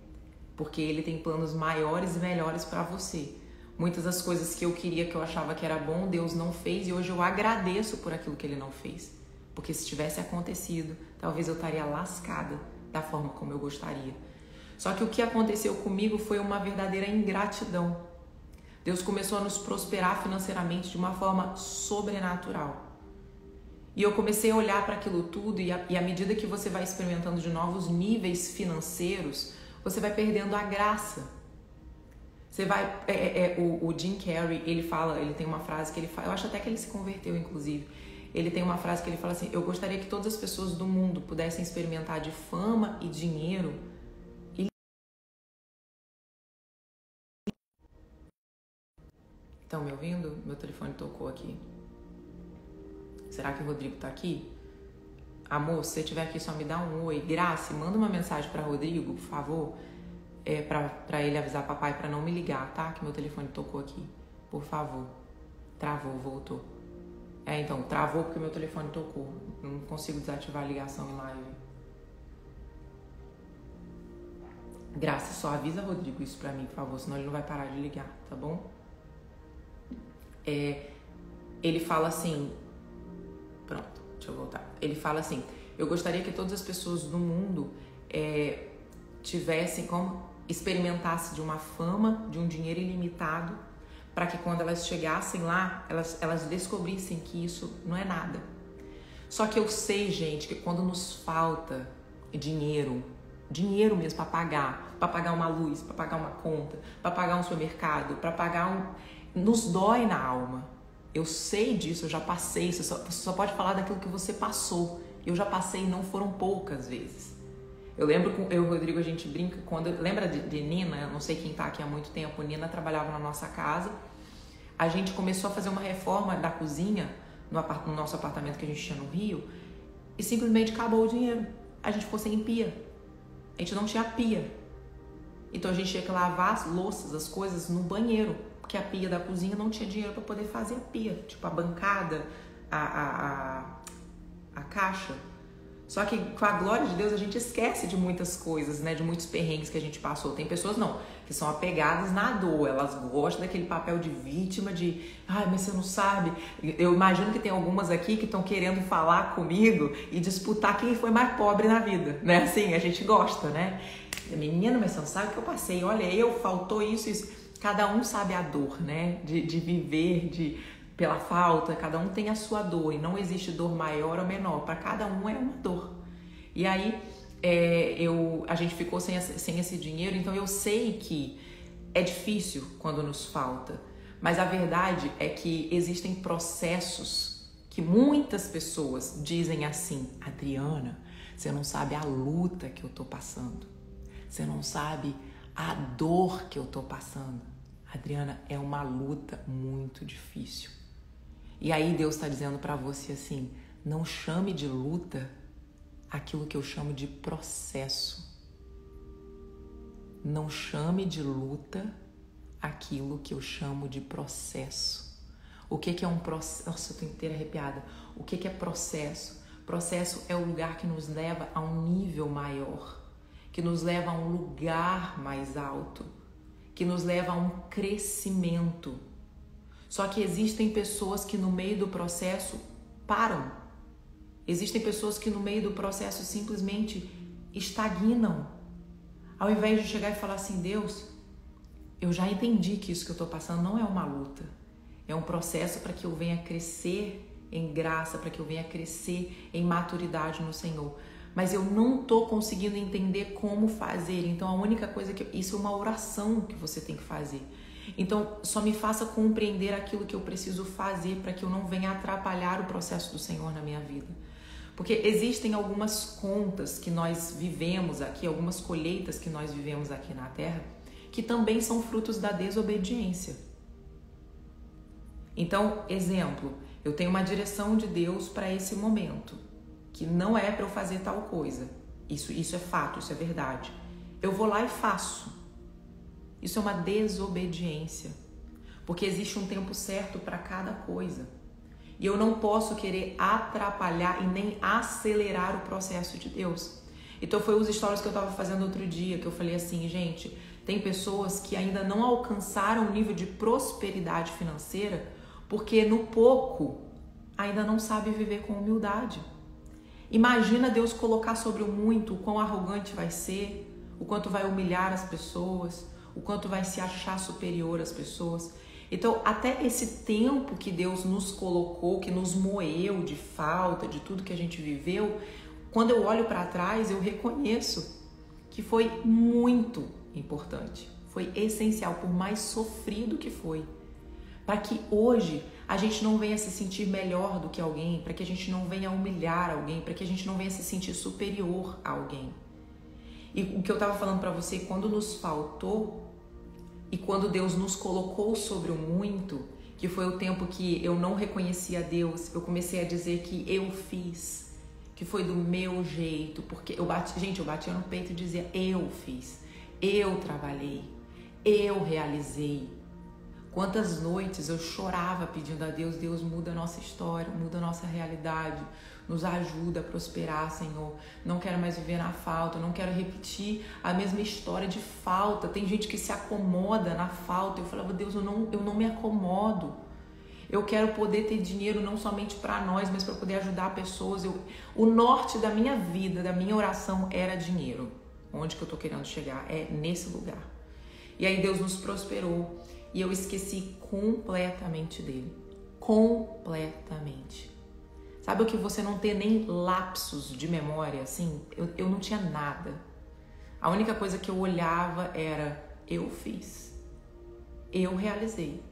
porque Ele tem planos maiores e melhores para você. Muitas das coisas que eu queria, que eu achava que era bom, Deus não fez, e hoje eu agradeço por aquilo que Ele não fez. Porque se tivesse acontecido, talvez eu estaria lascada da forma como eu gostaria. Só que o que aconteceu comigo foi uma verdadeira ingratidão. Deus começou a nos prosperar financeiramente de uma forma sobrenatural. E eu comecei a olhar para aquilo tudo, e à medida que você vai experimentando de novos níveis financeiros, você vai perdendo a graça. Você vai, o Jim Carrey, ele tem uma frase que ele fala, eu acho até que ele se converteu, inclusive. Ele tem uma frase que ele fala assim, eu gostaria que todas as pessoas do mundo pudessem experimentar de fama e dinheiro. Estão me ouvindo? Meu telefone tocou aqui. Será que o Rodrigo tá aqui? Amor, se você estiver aqui, só me dá um oi. Graça, manda uma mensagem para Rodrigo, por favor. Pra ele avisar papai pra não me ligar, tá? Que meu telefone tocou aqui. Por favor. Travou, voltou. Então, travou porque meu telefone tocou. Não consigo desativar a ligação em live. Graça, só avisa Rodrigo isso pra mim, por favor, senão ele não vai parar de ligar, tá bom? Ele fala assim... Pronto, deixa eu voltar. Ele fala assim, eu gostaria que todas as pessoas do mundo experimentassem de uma fama, de um dinheiro ilimitado, para que quando elas chegassem lá, elas descobrissem que isso não é nada. Só que eu sei, gente, que quando nos falta dinheiro, dinheiro mesmo para pagar uma luz, para pagar uma conta, para pagar um supermercado, para pagar nos dói na alma. Eu sei disso, eu já passei, você só pode falar daquilo que você passou. Eu já passei e não foram poucas vezes. Eu lembro, eu e o Rodrigo, a gente brinca, lembra de Nina? Eu não sei quem tá aqui há muito tempo, Nina trabalhava na nossa casa, a gente começou a fazer uma reforma da cozinha no nosso apartamento que a gente tinha no Rio e simplesmente acabou o dinheiro. A gente ficou sem pia, a gente não tinha pia. Então a gente tinha que lavar as louças, as coisas no banheiro, porque a pia da cozinha não tinha dinheiro para poder fazer a pia, tipo a bancada, a caixa. Só que com a glória de Deus a gente esquece de muitas coisas, né? De muitos perrengues que a gente passou. Tem pessoas não, que são apegadas na dor, elas gostam daquele papel de vítima, de ai, mas você não sabe. Eu imagino que tem algumas aqui que estão querendo falar comigo e disputar quem foi mais pobre na vida, né? Assim, a gente gosta, né? Menina, mas você não sabe o que eu passei. Olha, faltou isso. Cada um sabe a dor, né? De viver, pela falta, cada um tem a sua dor e não existe dor maior ou menor, para cada um é uma dor. E aí a gente ficou sem esse dinheiro, então eu sei que é difícil quando nos falta, mas a verdade é que existem processos que muitas pessoas dizem assim: Adriana, você não sabe a luta que eu tô passando, você não sabe a dor que eu tô passando. Adriana, é uma luta muito difícil. E aí Deus está dizendo para você assim: não chame de luta aquilo que eu chamo de processo. Não chame de luta aquilo que eu chamo de processo. O que é um processo? Nossa, eu tô inteira arrepiada. O que é processo? Processo é o lugar que nos leva a um nível maior, que nos leva a um lugar mais alto, que nos leva a um crescimento. Só que existem pessoas que no meio do processo param. Existem pessoas que no meio do processo simplesmente estagnam. Ao invés de chegar e falar assim: Deus, eu já entendi que isso que eu estou passando não é uma luta. É um processo para que eu venha crescer em graça, para que eu venha crescer em maturidade no Senhor. Mas eu não estou conseguindo entender como fazer. Então a única coisa isso é uma oração que você tem que fazer. Então, só me faça compreender aquilo que eu preciso fazer para que eu não venha atrapalhar o processo do Senhor na minha vida. Porque existem algumas contas que nós vivemos aqui, algumas colheitas que nós vivemos aqui na Terra, que também são frutos da desobediência. Então, exemplo, eu tenho uma direção de Deus para esse momento, que não é para eu fazer tal coisa. Isso é fato, isso é verdade. Eu vou lá e faço. Isso é uma desobediência, porque existe um tempo certo para cada coisa. E eu não posso querer atrapalhar e nem acelerar o processo de Deus. Então foi os stories que eu estava fazendo outro dia, que eu falei assim: gente, tem pessoas que ainda não alcançaram o nível de prosperidade financeira porque no pouco ainda não sabe viver com humildade. Imagina Deus colocar sobre o muito o quão arrogante vai ser, o quanto vai humilhar as pessoas, o quanto vai se achar superior às pessoas. Então, até esse tempo que Deus nos colocou, que nos moeu de falta, de tudo que a gente viveu, quando eu olho para trás, eu reconheço que foi muito importante, foi essencial, por mais sofrido que foi, para que hoje a gente não venha se sentir melhor do que alguém, para que a gente não venha humilhar alguém, para que a gente não venha se sentir superior a alguém. E o que eu estava falando para você, quando nos faltou e quando Deus nos colocou sobre o muito, que foi o tempo que eu não reconhecia Deus, eu comecei a dizer que eu fiz, que foi do meu jeito, porque eu batia no peito e dizia: eu fiz, eu trabalhei, eu realizei. Quantas noites eu chorava pedindo a Deus: Deus, muda a nossa história, muda a nossa realidade, nos ajuda a prosperar, Senhor. Não quero mais viver na falta, não quero repetir a mesma história de falta. Tem gente que se acomoda na falta. Eu falava: Deus, eu não me acomodo. Eu quero poder ter dinheiro não somente para nós, mas para poder ajudar pessoas. O norte da minha vida, da minha oração era dinheiro. Onde que eu tô querendo chegar? É nesse lugar. E aí Deus nos prosperou. E eu esqueci completamente dele. Completamente. Sabe o que você não ter nem lapsos de memória, assim? Eu não tinha nada. A única coisa que eu olhava era: eu fiz, eu realizei.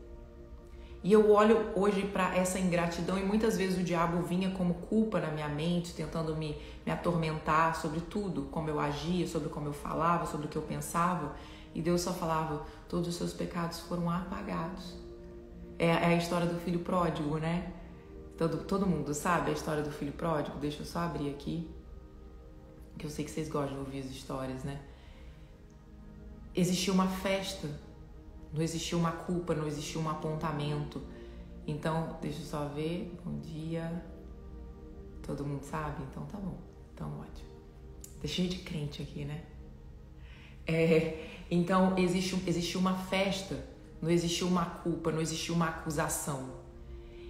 E eu olho hoje para essa ingratidão, e muitas vezes o diabo vinha como culpa na minha mente, tentando me atormentar sobre tudo, como eu agia, sobre como eu falava, sobre o que eu pensava. E Deus só falava: todos os seus pecados foram apagados. É a história do filho pródigo, né? Todo mundo sabe a história do filho pródigo? Deixa eu só abrir aqui, que eu sei que vocês gostam de ouvir as histórias, né? Existia uma festa, não existia uma culpa, não existia um apontamento. Então, deixa eu só ver. Bom dia. Todo mundo sabe? Então tá bom. Então ótimo. Tá cheio de crente aqui, né? Então, existiu uma festa, não existiu uma culpa, não existiu uma acusação.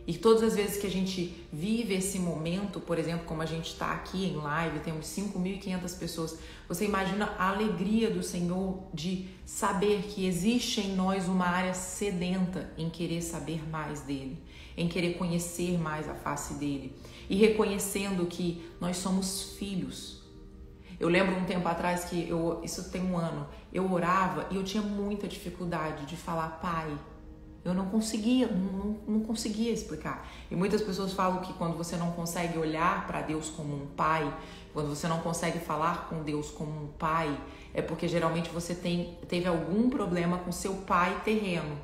E todas as vezes que a gente vive esse momento, por exemplo, como a gente está aqui em live, temos 5.500 pessoas, você imagina a alegria do Senhor de saber que existe em nós uma área sedenta em querer saber mais dele, em querer conhecer mais a face dele e reconhecendo que nós somos filhos. Eu lembro um tempo atrás que isso tem um ano, eu orava e eu tinha muita dificuldade de falar pai. Eu não conseguia explicar. E muitas pessoas falam que quando você não consegue olhar para Deus como um pai, quando você não consegue falar com Deus como um pai, é porque geralmente você teve algum problema com seu pai terreno.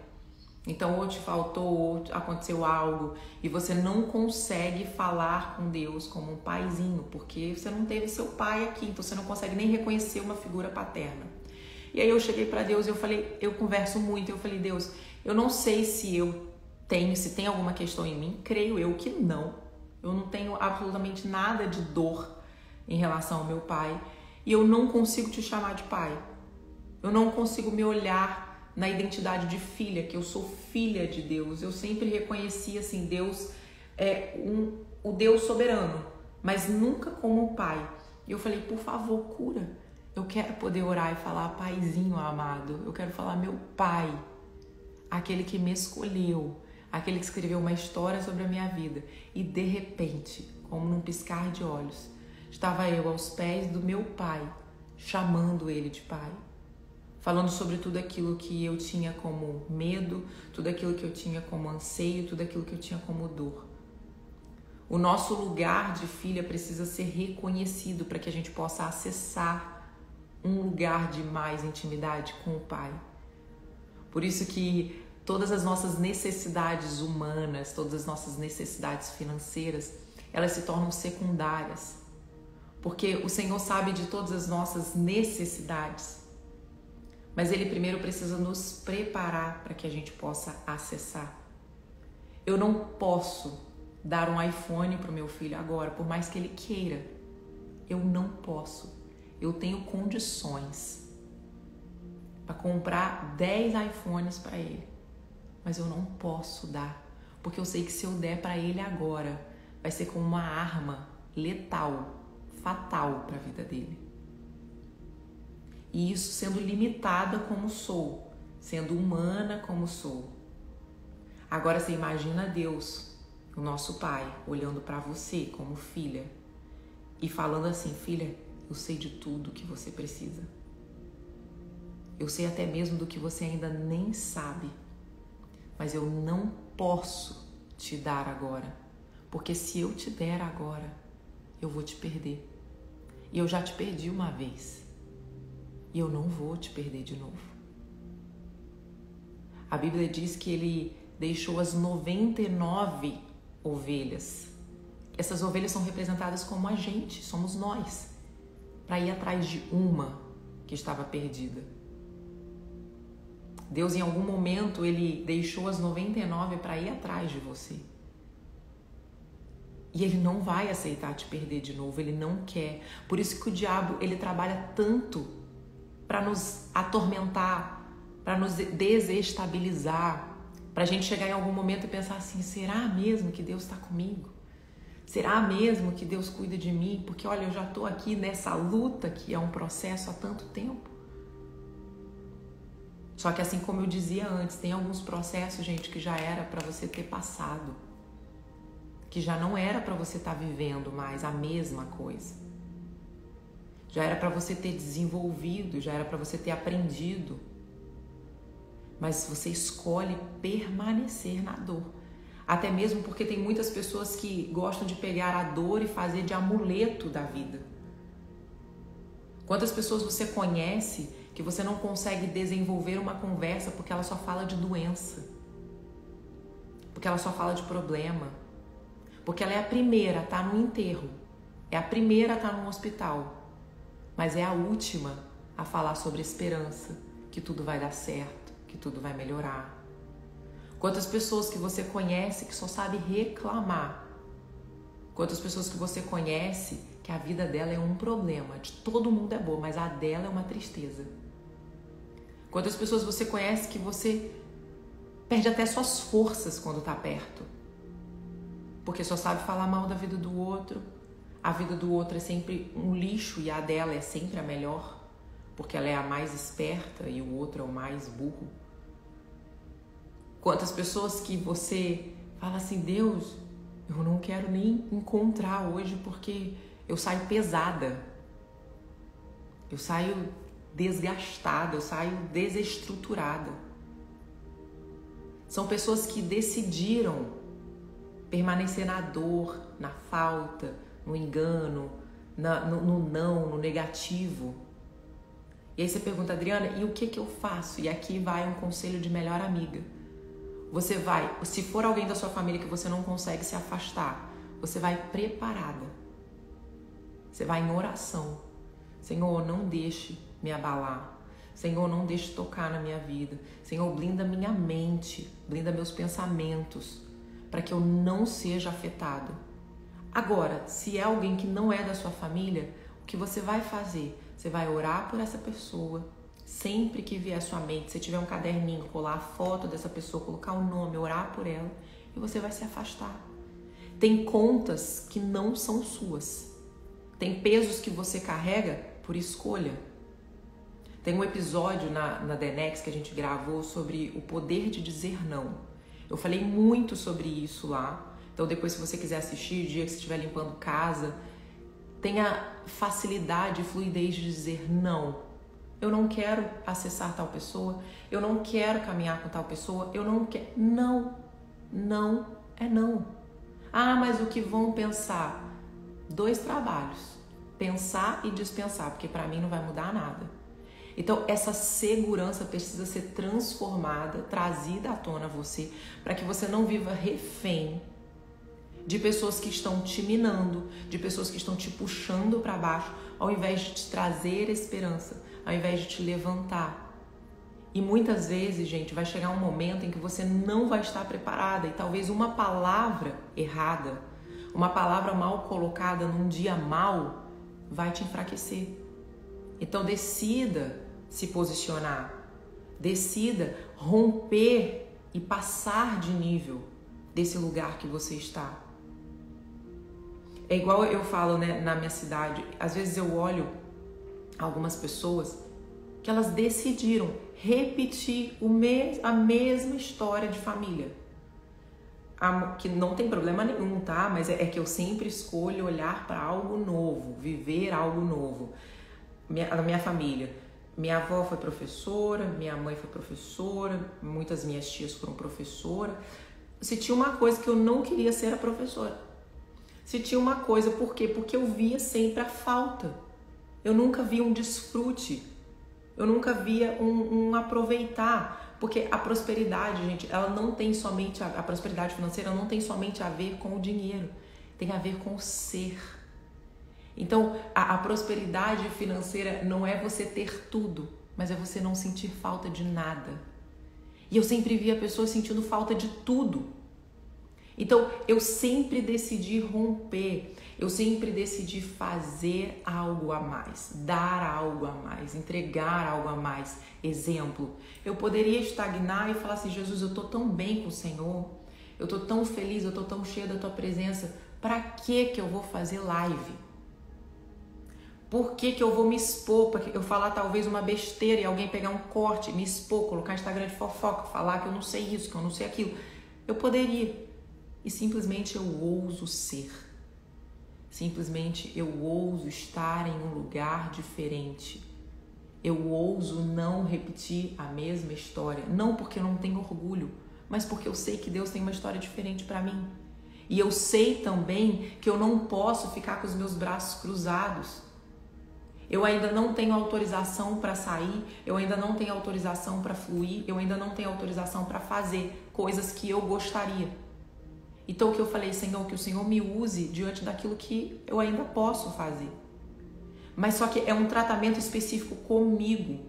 Então, ou te faltou, ou aconteceu algo, e você não consegue falar com Deus como um paizinho, porque você não teve seu pai aqui, então você não consegue nem reconhecer uma figura paterna. E aí eu cheguei para Deus e eu falei, eu converso muito, eu falei: Deus, eu não sei se tem alguma questão em mim, creio eu que não. Eu não tenho absolutamente nada de dor em relação ao meu pai e eu não consigo te chamar de pai. Eu não consigo me olhar na identidade de filha, que eu sou filha de Deus. Eu sempre reconheci assim, Deus é o Deus soberano, mas nunca como pai. E eu falei: por favor, cura. Eu quero poder orar e falar: paizinho amado. Eu quero falar: meu pai, aquele que me escolheu, aquele que escreveu uma história sobre a minha vida. E de repente, como num piscar de olhos, estava eu aos pés do meu pai, chamando ele de pai, falando sobre tudo aquilo que eu tinha como medo, tudo aquilo que eu tinha como anseio, tudo aquilo que eu tinha como dor. O nosso lugar de filha precisa ser reconhecido para que a gente possa acessar um lugar de mais intimidade com o pai. Por isso que todas as nossas necessidades humanas, todas as nossas necessidades financeiras, elas se tornam secundárias. Porque o Senhor sabe de todas as nossas necessidades. Mas Ele primeiro precisa nos preparar para que a gente possa acessar. Eu não posso dar um iPhone para o meu filho agora, por mais que ele queira. Eu não posso. Eu tenho condições para comprar 10 iPhones para ele, mas eu não posso dar, porque eu sei que se eu der para ele agora, vai ser como uma arma letal, fatal para a vida dele. E isso sendo limitada como sou, sendo humana como sou. Agora você imagina Deus, o nosso Pai, olhando para você como filha e falando assim: filha, eu sei de tudo que você precisa. Eu sei até mesmo do que você ainda nem sabe. Mas eu não posso te dar agora. Porque se eu te der agora, eu vou te perder. E eu já te perdi uma vez. E eu não vou te perder de novo. A Bíblia diz que ele deixou as 99 ovelhas. Essas ovelhas são representadas como a gente, somos nós, para ir atrás de uma que estava perdida. Deus, em algum momento, Ele deixou as 99 para ir atrás de você. E Ele não vai aceitar te perder de novo, Ele não quer. Por isso que o diabo, ele trabalha tanto para nos atormentar, para nos desestabilizar, para a gente chegar em algum momento e pensar assim: será mesmo que Deus está comigo? Será mesmo que Deus cuida de mim? Porque olha, eu já estou aqui nessa luta que é um processo há tanto tempo. Só que assim como eu dizia antes, tem alguns processos, gente, que já era para você ter passado. Que já não era para você estar vivendo mais a mesma coisa. já era para você ter desenvolvido, já era para você ter aprendido. Mas você escolhe permanecer na dor. Até mesmo porque tem muitas pessoas que gostam de pegar a dor e fazer de amuleto da vida. Quantas pessoas você conhece que você não consegue desenvolver uma conversa porque ela só fala de doença, porque ela só fala de problema, porque ela é a primeira a estar no enterro, é a primeira a estar no hospital, mas é a última a falar sobre esperança, que tudo vai dar certo, que tudo vai melhorar. Quantas pessoas que você conhece que só sabe reclamar, quantas pessoas que você conhece que a vida dela é um problema, de todo mundo é boa, mas a dela é uma tristeza. Quantas pessoas você conhece que você perde até suas forças quando tá perto, porque só sabe falar mal da vida do outro. A vida do outro é sempre um lixo e a dela é sempre a melhor, porque ela é a mais esperta e o outro é o mais burro. Quantas pessoas que você fala assim, Deus, eu não quero nem encontrar hoje porque eu saio pesada, eu saio desgastada, eu saio desestruturada. São pessoas que decidiram permanecer na dor, na falta, no engano, no não, no negativo. E aí você pergunta, Adriana, e o que eu faço? E aqui vai um conselho de melhor amiga. Você vai, se for alguém da sua família que você não consegue se afastar, você vai preparada. Você vai em oração. Senhor, não deixe me abalar. Senhor, não deixe tocar na minha vida. Senhor, blinda minha mente, blinda meus pensamentos, para que eu não seja afetado. Agora, se é alguém que não é da sua família, o que você vai fazer? Você vai orar por essa pessoa. Sempre que vier à sua mente, se tiver um caderninho, colar a foto dessa pessoa, colocar o nome, orar por ela, e você vai se afastar. Tem contas que não são suas. Tem pesos que você carrega por escolha. Tem um episódio na The Next que a gente gravou sobre o poder de dizer não. Eu falei muito sobre isso lá. Então depois, se você quiser assistir, o dia que você estiver limpando casa, tenha facilidade e fluidez de dizer não. Eu não quero acessar tal pessoa, eu não quero caminhar com tal pessoa, eu não quero... Não, não é não. Ah, mas o que vão pensar? 2 trabalhos, pensar e dispensar, porque para mim não vai mudar nada. Então essa segurança precisa ser transformada, trazida à tona a você, para que você não viva refém de pessoas que estão te minando, de pessoas que estão te puxando para baixo, ao invés de te trazer esperança, ao invés de te levantar. E muitas vezes, gente, vai chegar um momento em que você não vai estar preparada e talvez uma palavra errada, uma palavra mal colocada num dia mal vai te enfraquecer. Então decida se posicionar, decida romper e passar de nível desse lugar que você está. É igual eu falo, né, na minha cidade, às vezes eu olho algumas pessoas que elas decidiram repetir a mesma história de família. Que não tem problema nenhum, tá? Mas é que eu sempre escolho olhar para algo novo, viver algo novo. A minha família, minha avó foi professora, minha mãe foi professora, muitas minhas tias foram professoras. Se tinha uma coisa que eu não queria ser, era professora. Se tinha uma coisa, por quê? Porque eu via sempre a falta. Eu nunca via um desfrute. Eu nunca via um aproveitar. Porque a prosperidade, gente, ela não tem somente... A prosperidade financeira não tem somente a ver com o dinheiro. Tem a ver com o ser. Então, a prosperidade financeira não é você ter tudo, mas é você não sentir falta de nada. E eu sempre via pessoas sentindo falta de tudo. Então, eu sempre decidi romper, eu sempre decidi fazer algo a mais, dar algo a mais, entregar algo a mais. Exemplo, eu poderia estagnar e falar assim, Jesus, eu tô tão bem com o Senhor, eu tô tão feliz, eu tô tão cheia da tua presença, pra que eu vou fazer live? Por que eu vou me expor? Para eu falar talvez uma besteira e alguém pegar um corte, me expor, colocar Instagram de fofoca, falar que eu não sei isso, que eu não sei aquilo. Eu poderia. E simplesmente eu ouso ser. Simplesmente eu ouso estar em um lugar diferente. Eu ouso não repetir a mesma história. Não porque eu não tenho orgulho, mas porque eu sei que Deus tem uma história diferente para mim. E eu sei também que eu não posso ficar com os meus braços cruzados. Eu ainda não tenho autorização para sair, eu ainda não tenho autorização para fluir, eu ainda não tenho autorização para fazer coisas que eu gostaria. Então o que eu falei, Senhor, que o Senhor me use diante daquilo que eu ainda posso fazer. Mas só que é um tratamento específico comigo.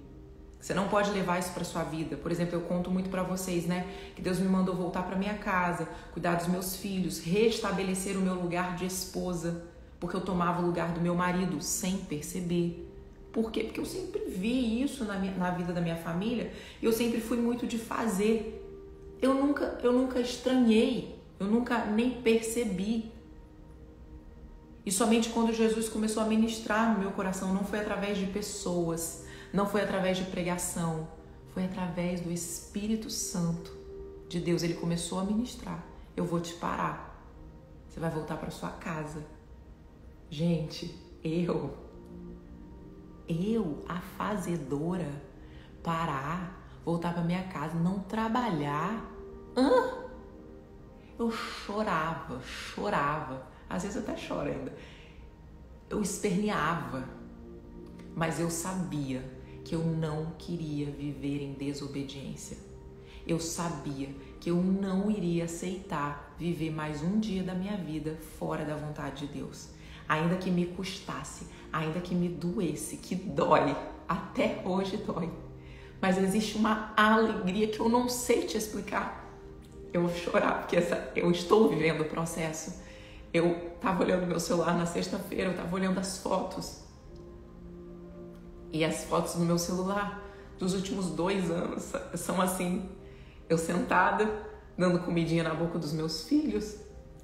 Você não pode levar isso para sua vida. Por exemplo, eu conto muito para vocês, né? Que Deus me mandou voltar para minha casa, cuidar dos meus filhos, restabelecer o meu lugar de esposa, porque eu tomava o lugar do meu marido sem perceber. Por quê? Porque eu sempre vi isso na vida da minha família e eu sempre fui muito de fazer. Eu nunca estranhei, eu nunca nem percebi. E somente quando Jesus começou a ministrar no meu coração, não foi através de pessoas, não foi através de pregação, foi através do Espírito Santo de Deus. Ele começou a ministrar. Eu vou te parar. Você vai voltar para sua casa. Gente, a fazedora, parar, voltar para minha casa, não trabalhar. Eu chorava. Às vezes eu até choro ainda. Eu esperneava. Mas eu sabia que eu não queria viver em desobediência. Eu sabia que eu não iria aceitar viver mais um dia da minha vida fora da vontade de Deus. Ainda que me custasse, ainda que me doesse, que dói, até hoje dói. Mas existe uma alegria que eu não sei te explicar. Eu vou chorar porque eu estou vivendo o processo. Eu estava olhando meu celular na sexta-feira, eu estava olhando as fotos. E as fotos no meu celular dos últimos 2 anos são assim, eu sentada, dando comidinha na boca dos meus filhos,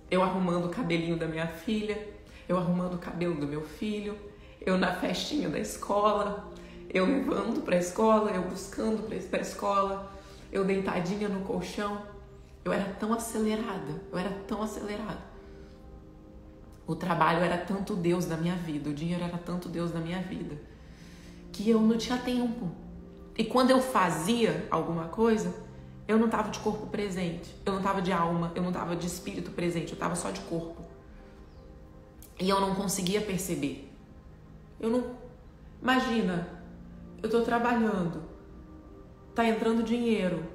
eu arrumando o cabelinho da minha filha, eu arrumando o cabelo do meu filho, eu na festinha da escola, eu levando para a escola, eu buscando para a escola, eu deitadinha no colchão. Eu era tão acelerada. O trabalho era tanto Deus na minha vida, o dinheiro era tanto Deus na minha vida, que eu não tinha tempo. E quando eu fazia alguma coisa, eu não estava de corpo presente, eu não estava de alma, eu não estava de espírito presente, eu estava só de corpo. E eu não conseguia perceber. Imagina, eu tô trabalhando, tá entrando dinheiro,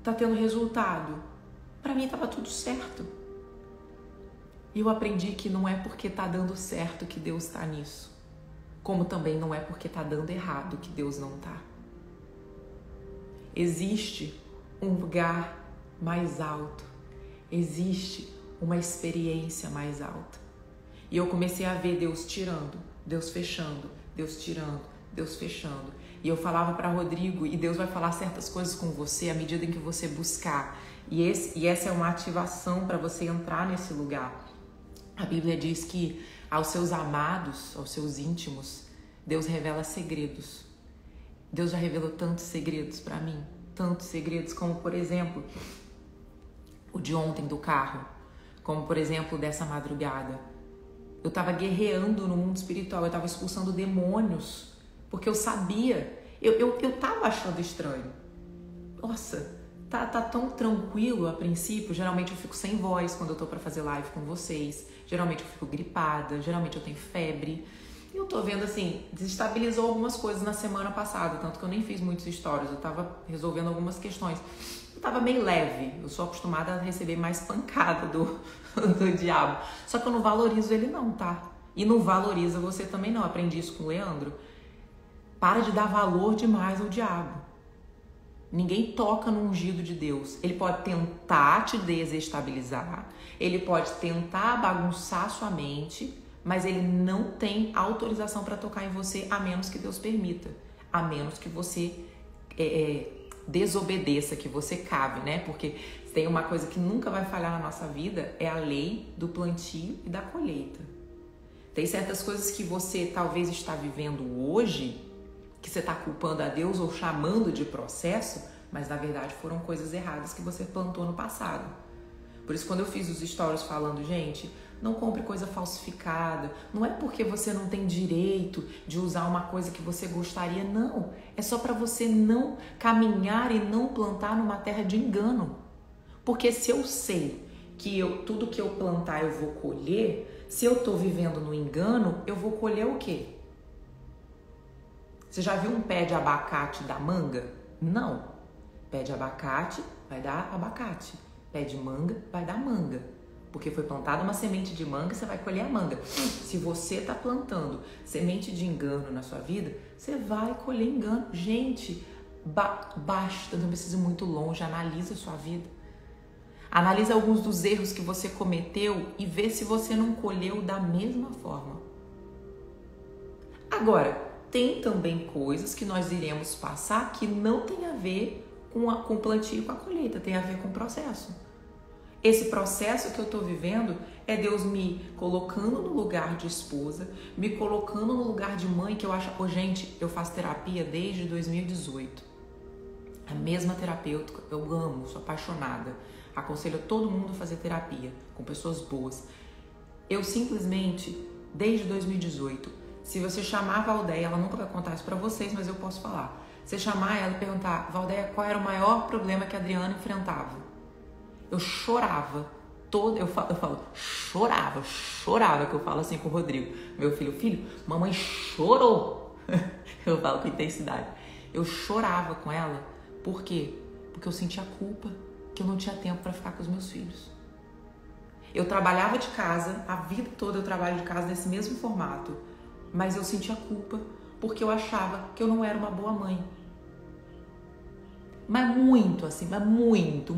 tá tendo resultado. Pra mim tava tudo certo. E eu aprendi que não é porque tá dando certo que Deus tá nisso. Como também não é porque tá dando errado que Deus não tá. Existe um lugar mais alto. Existe uma experiência mais alta. E eu comecei a ver Deus tirando, Deus fechando, Deus tirando, Deus fechando. E eu falava para Rodrigo, e Deus vai falar certas coisas com você à medida em que você buscar. E essa é uma ativação para você entrar nesse lugar. A Bíblia diz que aos seus amados, aos seus íntimos, Deus revela segredos. Deus já revelou tantos segredos para mim. Tantos segredos, como por exemplo, o de ontem do carro. Como por exemplo, dessa madrugada. Eu estava guerreando no mundo espiritual, eu estava expulsando demônios, porque eu sabia, eu estava achando estranho. Nossa, tá tão tranquilo a princípio. Geralmente eu fico sem voz quando eu tô para fazer live com vocês, geralmente eu fico gripada, geralmente eu tenho febre. E eu tô vendo assim, desestabilizou algumas coisas na semana passada, tanto que eu nem fiz muitos stories, eu tava resolvendo algumas questões. Eu tava meio leve, eu sou acostumada a receber mais pancada do diabo. Só que eu não valorizo ele não, tá? E não valoriza você também não. Aprendi isso com o Leandro. Para de dar valor demais ao diabo. Ninguém toca no ungido de Deus. Ele pode tentar te desestabilizar, ele pode tentar bagunçar sua mente, mas ele não tem autorização para tocar em você, a menos que Deus permita, a menos que você desobedeça, que você cave, né? Porque tem uma coisa que nunca vai falhar na nossa vida, é a lei do plantio e da colheita. Tem certas coisas que você talvez está vivendo hoje, que você está culpando a Deus ou chamando de processo, mas na verdade foram coisas erradas que você plantou no passado. Por isso, quando eu fiz os stories falando, gente, Não compre coisa falsificada. Não é porque você não tem direito de usar uma coisa que você gostaria, não. É só para você não caminhar e não plantar numa terra de engano. Porque se eu sei que tudo que eu plantar eu vou colher, se eu estou vivendo no engano, eu vou colher o quê? Você já viu um pé de abacate dar manga? Não. Pé de abacate vai dar abacate. Pé de manga vai dar manga. Porque foi plantada uma semente de manga, você vai colher a manga. Se você está plantando semente de engano na sua vida, você vai colher engano. Gente, basta, não precisa ir muito longe, analisa a sua vida. Analisa alguns dos erros que você cometeu e vê se você não colheu da mesma forma. Agora, tem também coisas que nós iremos passar que não tem a ver com o plantio e com a colheita, tem a ver com o processo. Esse processo que eu estou vivendo é Deus me colocando no lugar de esposa, me colocando no lugar de mãe, que eu acho... gente, eu faço terapia desde 2018. A mesma terapeuta, eu amo, sou apaixonada. Aconselho todo mundo a fazer terapia com pessoas boas. Eu simplesmente, desde 2018, se você chamar a Valdeia, ela nunca vai contar isso pra vocês, mas eu posso falar. Você chamar ela e perguntar, Valdeia, qual era o maior problema que a Adriana enfrentava? Eu chorava, eu falo, chorava, que eu falo assim com o Rodrigo, meu filho, mamãe chorou. Eu falo com intensidade. Eu chorava com ela, por quê? Porque eu sentia culpa, que eu não tinha tempo para ficar com os meus filhos. Eu trabalhava de casa, a vida toda eu trabalho de casa nesse mesmo formato, mas eu sentia culpa porque eu achava que eu não era uma boa mãe. Mas muito assim, mas muito.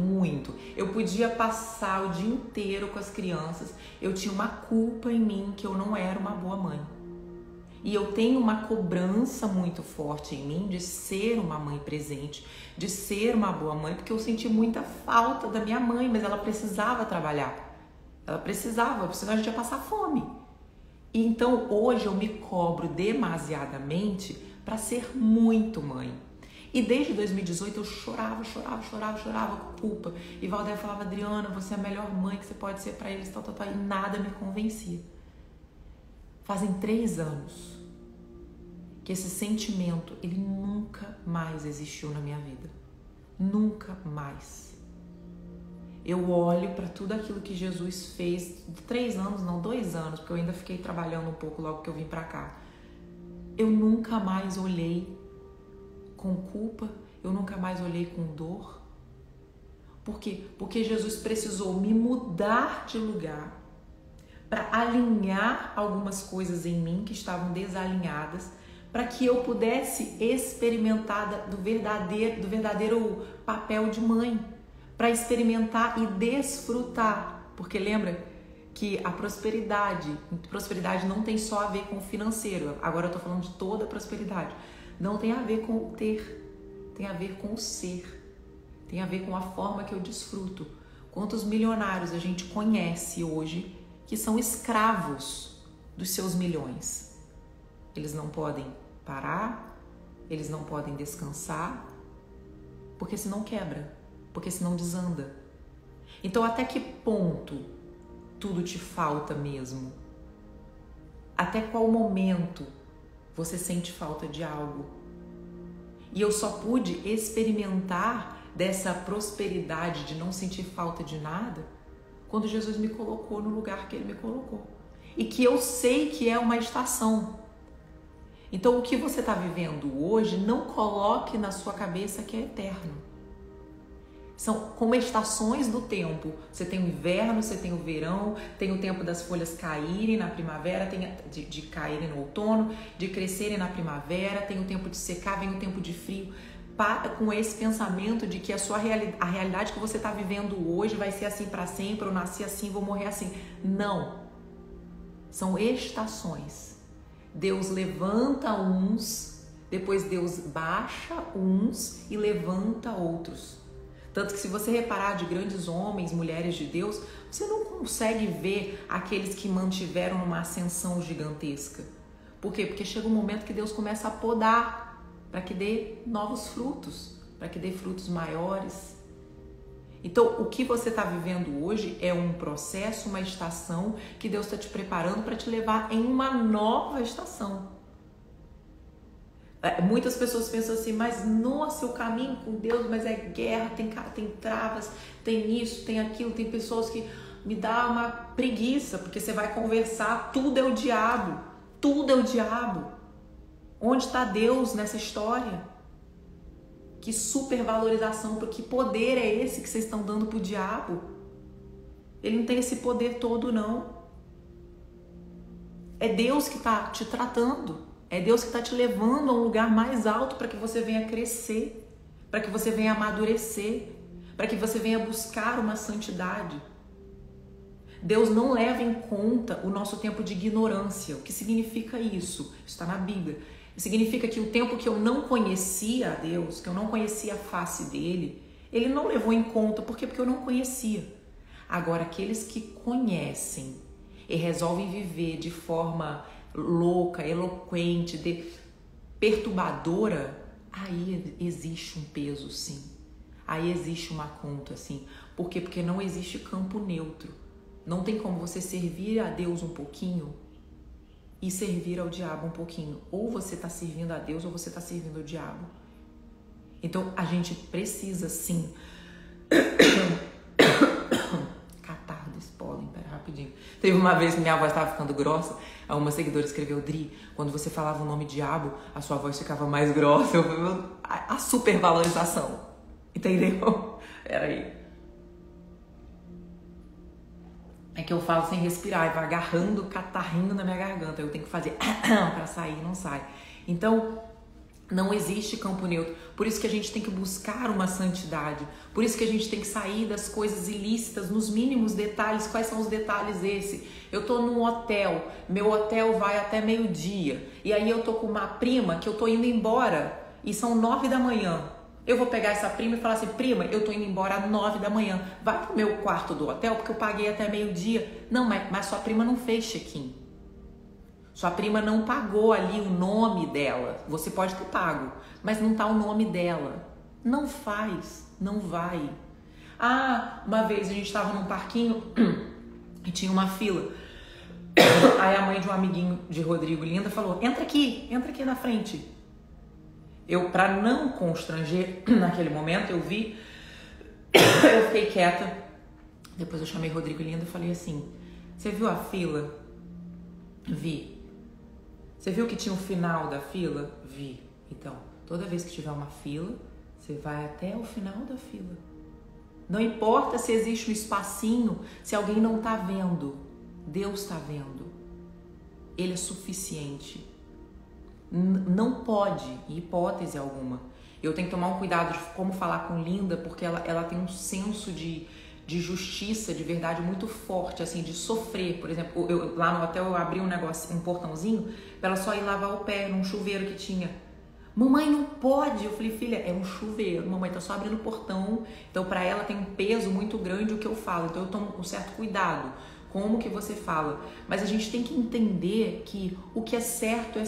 Eu podia passar o dia inteiro com as crianças, eu tinha uma culpa em mim que eu não era uma boa mãe. E eu tenho uma cobrança muito forte em mim de ser uma mãe presente, de ser uma boa mãe, porque eu senti muita falta da minha mãe, mas ela precisava trabalhar. Ela precisava, senão a gente ia passar fome. E então hoje eu me cobro demasiadamente para ser muito mãe. E desde 2018 eu chorava com culpa. E Valdeia falava, Adriana, você é a melhor mãe que você pode ser para eles, tal. E nada me convencia. Fazem 3 anos que esse sentimento, ele nunca mais existiu na minha vida. Nunca mais. Eu olho para tudo aquilo que Jesus fez, 3 anos, não, 2 anos, porque eu ainda fiquei trabalhando um pouco logo que eu vim para cá. Eu nunca mais olhei com culpa, eu nunca mais olhei com dor. Por quê? Porque Jesus precisou me mudar de lugar para alinhar algumas coisas em mim que estavam desalinhadas, para que eu pudesse experimentar do verdadeiro papel de mãe, para experimentar e desfrutar. Porque lembra que a prosperidade não tem só a ver com o financeiro, agora eu estou falando de toda a prosperidade. Não tem a ver com o ter, tem a ver com o ser, tem a ver com a forma que eu desfruto. Quantos milionários a gente conhece hoje que são escravos dos seus milhões? Eles não podem parar, eles não podem descansar, porque senão quebra, porque senão desanda. Então até que ponto tudo te falta mesmo? Até qual momento você sente falta de algo? E eu só pude experimentar dessa prosperidade de não sentir falta de nada quando Jesus me colocou no lugar que Ele me colocou. E que eu sei que é uma estação. Então o que você está vivendo hoje, não coloque na sua cabeça que é eterno. São como estações do tempo. Você tem o inverno, você tem o verão, tem o tempo das folhas caírem na primavera, tem de caírem no outono, de crescerem na primavera, tem o tempo de secar, vem o tempo de frio. Para com esse pensamento de que a realidade que você está vivendo hoje vai ser assim para sempre, eu nasci assim, vou morrer assim. Não. São estações. Deus levanta uns, depois Deus baixa uns e levanta outros. Tanto que se você reparar de grandes homens, mulheres de Deus, você não consegue ver aqueles que mantiveram uma ascensão gigantesca. Por quê? Porque chega um momento que Deus começa a podar para que dê novos frutos, para que dê frutos maiores. Então, o que você está vivendo hoje é um processo, uma estação que Deus está te preparando para te levar em uma nova estação. Muitas pessoas pensam assim, mas nossa, eu caminho com Deus, mas é guerra, tem travas, tem isso, tem aquilo, tem pessoas que me dá uma preguiça, porque você vai conversar, tudo é o diabo, tudo é o diabo. Onde está Deus nessa história? Que supervalorização, que poder é esse que vocês estão dando pro diabo? Ele não tem esse poder todo, não. É Deus que está te tratando. É Deus que está te levando a um lugar mais alto para que você venha crescer, para que você venha amadurecer, para que você venha buscar uma santidade. Deus não leva em conta o nosso tempo de ignorância. O que significa isso? Isso está na Bíblia. Significa que o tempo que eu não conhecia a Deus, que eu não conhecia a face dele, ele não levou em conta. Por quê? Porque eu não conhecia. Agora, aqueles que conhecem e resolvem viver de forma louca, eloquente, perturbadora, aí existe um peso, sim. Aí existe uma conta, sim. Por quê? Porque não existe campo neutro. Não tem como você servir a Deus um pouquinho e servir ao diabo um pouquinho. Ou você está servindo a Deus ou você está servindo ao diabo. Então, a gente precisa, sim... Catarro desse pólen, pera, rapidinho. Teve uma vez que minha voz estava ficando grossa, uma seguidora escreveu, Dri, quando você falava o nome diabo, a sua voz ficava mais grossa. A supervalorização. Entendeu? Peraí. É que eu falo sem respirar, e vai agarrando catarrinho na minha garganta. Eu tenho que fazer para sair, não sai. Então, não existe campo neutro. Por isso que a gente tem que buscar uma santidade. Por isso que a gente tem que sair das coisas ilícitas, nos mínimos detalhes. Quais são os detalhes esse? Eu tô num hotel, meu hotel vai até meio-dia. E aí eu tô com uma prima que eu tô indo embora e são 9 da manhã. Eu vou pegar essa prima e falar assim, prima, eu tô indo embora às 9 da manhã. Vai pro meu quarto do hotel porque eu paguei até meio-dia. Não, mas sua prima não fez check-in. Sua prima não pagou ali o nome dela. Você pode ter pago, mas não tá o nome dela. Não faz, não vai. Ah, uma vez a gente tava num parquinho e tinha uma fila. Aí a mãe de um amiguinho de Rodrigo, Linda, falou, entra aqui na frente. Eu, para não constranger naquele momento, eu fiquei quieta. Depois eu chamei Rodrigo Linda e falei assim, você viu a fila? Vi. Você viu que tinha o final da fila? Vi. Então, toda vez que tiver uma fila, você vai até o final da fila. Não importa se existe um espacinho, se alguém não está vendo. Deus está vendo. Ele é suficiente. Não pode, em hipótese alguma. Eu tenho que tomar um cuidado de como falar com Linda, porque ela tem um senso de justiça, de verdade muito forte, assim, de sofrer. Por exemplo, lá no hotel eu abri um portãozinho pra ela só ir lavar o pé num chuveiro que tinha. Mamãe, não pode! Eu falei, filha, é um chuveiro, mamãe tá só abrindo o portão. Então pra ela tem um peso muito grande o que eu falo, então eu tomo um certo cuidado. Como que você fala, mas a gente tem que entender que o que é certo,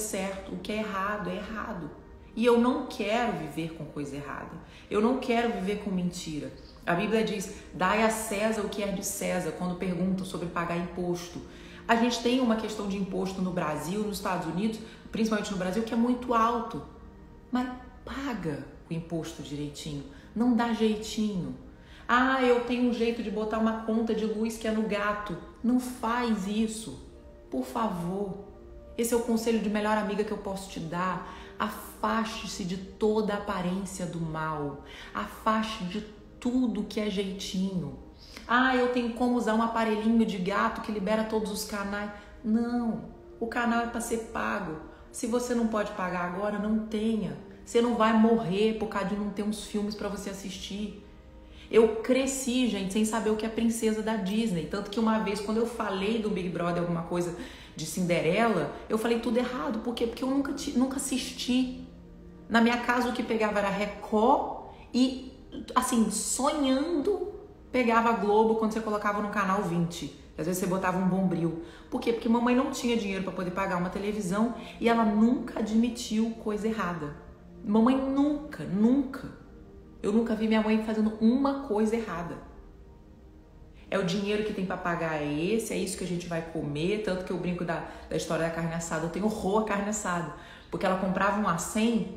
o que é errado. E eu não quero viver com coisa errada, eu não quero viver com mentira. A Bíblia diz, dai a César o que é de César, quando perguntam sobre pagar imposto. A gente tem uma questão de imposto no Brasil, nos Estados Unidos, principalmente no Brasil, que é muito alto, mas paga o imposto direitinho, não dá jeitinho. Ah, eu tenho um jeito de botar uma conta de luz que é no gato. Não faz isso, por favor. Esse é o conselho de melhor amiga que eu posso te dar. Afaste-se de toda a aparência do mal. Afaste de tudo que é jeitinho. Ah, eu tenho como usar um aparelhinho de gato que libera todos os canais. Não, o canal é para ser pago. Se você não pode pagar agora, não tenha. Você não vai morrer por causa de não ter uns filmes para você assistir. Eu cresci, gente, sem saber o que é princesa da Disney. Tanto que uma vez, quando eu falei do Big Brother, alguma coisa de Cinderela, eu falei tudo errado. Por quê? Porque eu nunca assisti. Na minha casa, o que pegava era Record e, assim, sonhando, pegava Globo quando você colocava no canal 20. Às vezes você botava um Bombril. Por quê? Porque mamãe não tinha dinheiro para poder pagar uma televisão e ela nunca admitiu coisa errada. Mamãe nunca. Eu nunca vi minha mãe fazendo uma coisa errada. É o dinheiro que tem para pagar, é isso que a gente vai comer. Tanto que eu brinco da história da carne assada. Eu tenho horror à carne assada. Porque ela comprava um A100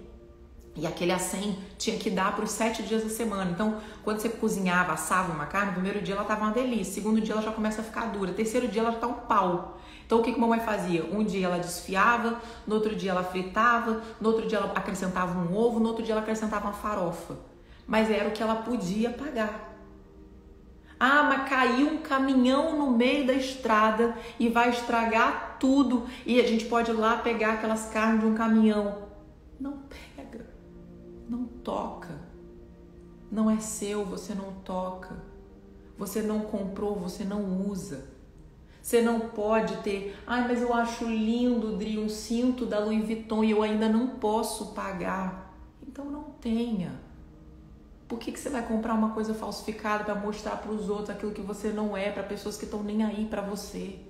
e aquele A100 tinha que dar para os 7 dias da semana. Então, quando você cozinhava, assava uma carne, no primeiro dia ela tava uma delícia. Segundo dia ela já começa a ficar dura. Terceiro dia ela já tá um pau. Então, o que a mamãe fazia? Um dia ela desfiava, no outro dia ela fritava, no outro dia ela acrescentava um ovo, no outro dia ela acrescentava uma farofa. Mas era o que ela podia pagar. Ah, mas caiu um caminhão no meio da estrada e vai estragar tudo e a gente pode ir lá pegar aquelas carnes de um caminhão. Não pega, não toca, não é seu, você não toca, você não comprou, você não usa. Você não pode ter, mas eu acho lindo, Dri, um cinto da Louis Vuitton e eu ainda não posso pagar. Então não tenha. Por que você vai comprar uma coisa falsificada para mostrar para os outros aquilo que você não é, para pessoas que estão nem aí para você?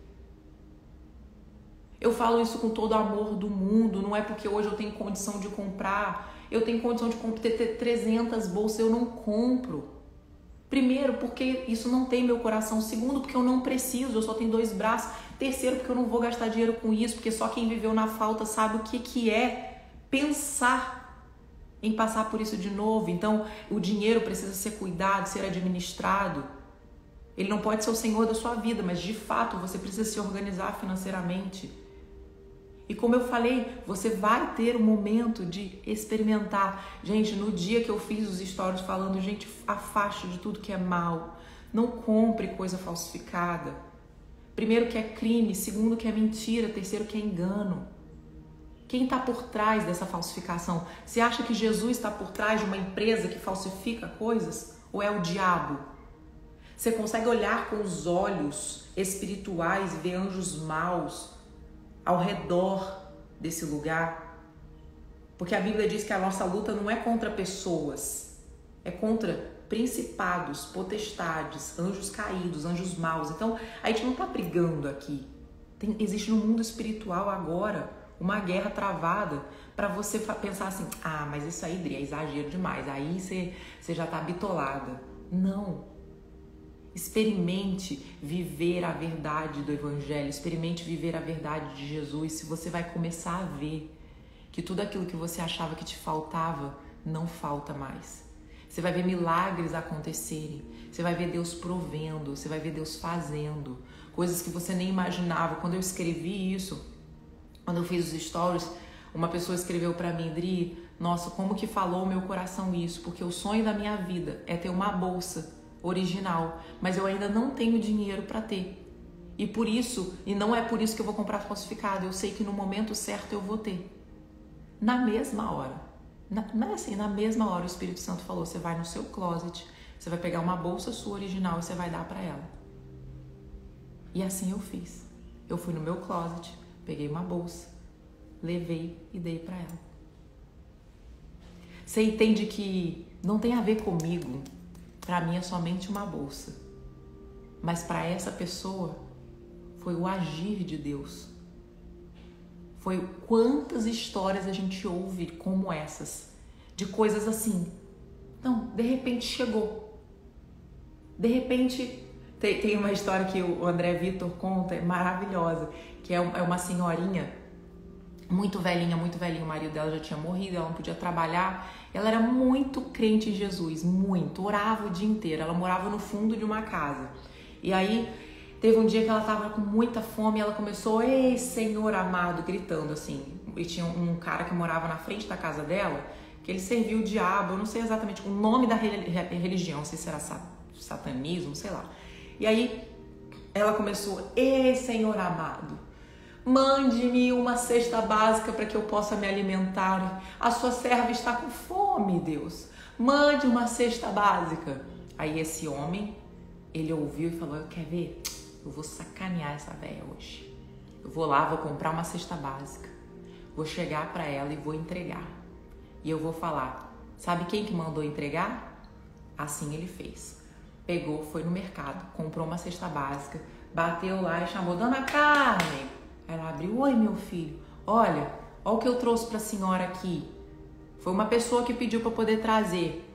Eu falo isso com todo o amor do mundo, não é porque hoje eu tenho condição de comprar, eu tenho condição de ter 300 bolsas, eu não compro. Primeiro, porque isso não tem meu coração. Segundo, porque eu não preciso, eu só tenho 2 braços. Terceiro, porque eu não vou gastar dinheiro com isso, porque só quem viveu na falta sabe o que é pensar em passar por isso de novo. Então, o dinheiro precisa ser cuidado, ser administrado. Ele não pode ser o senhor da sua vida, mas de fato você precisa se organizar financeiramente. E como eu falei, você vai ter um momento de experimentar. Gente, no dia que eu fiz os stories falando, gente, afaste de tudo que é mal. Não compre coisa falsificada. Primeiro que é crime, segundo que é mentira, terceiro que é engano. Quem está por trás dessa falsificação? Você acha que Jesus está por trás de uma empresa que falsifica coisas? Ou é o diabo? Você consegue olhar com os olhos espirituais e ver anjos maus ao redor desse lugar? Porque a Bíblia diz que a nossa luta não é contra pessoas, é contra principados, potestades, anjos caídos, anjos maus. Então, a gente não está brigando aqui. Existe no mundo espiritual agora uma guerra travada para você pensar assim, mas isso aí, Dri, é exagero demais, aí você já está bitolada. Não. Experimente viver a verdade do Evangelho, experimente viver a verdade de Jesus, se você vai começar a ver que tudo aquilo que você achava que te faltava, não falta mais. Você vai ver milagres acontecerem, você vai ver Deus provendo, você vai ver Deus fazendo, coisas que você nem imaginava. Quando eu escrevi isso, quando eu fiz os stories, uma pessoa escreveu pra mim, Dri, nossa, como que falou o meu coração isso, porque o sonho da minha vida é ter uma bolsa original, mas eu ainda não tenho dinheiro pra ter. E por isso, e não é por isso que eu vou comprar falsificado, eu sei que no momento certo eu vou ter. Na mesma hora, na mesma hora o Espírito Santo falou, você vai no seu closet, você vai pegar uma bolsa sua original e você vai dar pra ela. E assim eu fiz. Eu fui no meu closet, peguei uma bolsa, levei e dei para ela. Você entende que não tem a ver comigo. Para mim é somente uma bolsa. Mas para essa pessoa foi o agir de Deus. Foi quantas histórias a gente ouve como essas. De coisas assim. Não, de repente chegou. De repente... Tem uma história que o André Vitor conta, é maravilhosa, que é uma senhorinha muito velhinha, o marido dela já tinha morrido, ela não podia trabalhar, ela era muito crente em Jesus, muito, orava o dia inteiro, ela morava no fundo de uma casa. E aí, teve um dia que ela estava com muita fome e ela começou, ei, Senhor amado, gritando assim. E tinha um cara que morava na frente da casa dela, que ele servia o diabo, eu não sei exatamente o nome da religião, não sei se era satanismo, sei lá. E aí ela começou, ei, Senhor amado, mande-me uma cesta básica para que eu possa me alimentar. A sua serva está com fome, Deus. Mande uma cesta básica. Aí esse homem, ele ouviu e falou, quer ver? Eu vou sacanear essa velha hoje. Eu vou lá, vou comprar uma cesta básica. Vou chegar para ela e vou entregar. E eu vou falar, sabe quem que mandou entregar? Assim ele fez. Pegou, foi no mercado, comprou uma cesta básica, bateu lá e chamou, Dona Carmen. Ela abriu, oi meu filho, olha o que eu trouxe pra senhora aqui. Foi uma pessoa que pediu pra poder trazer.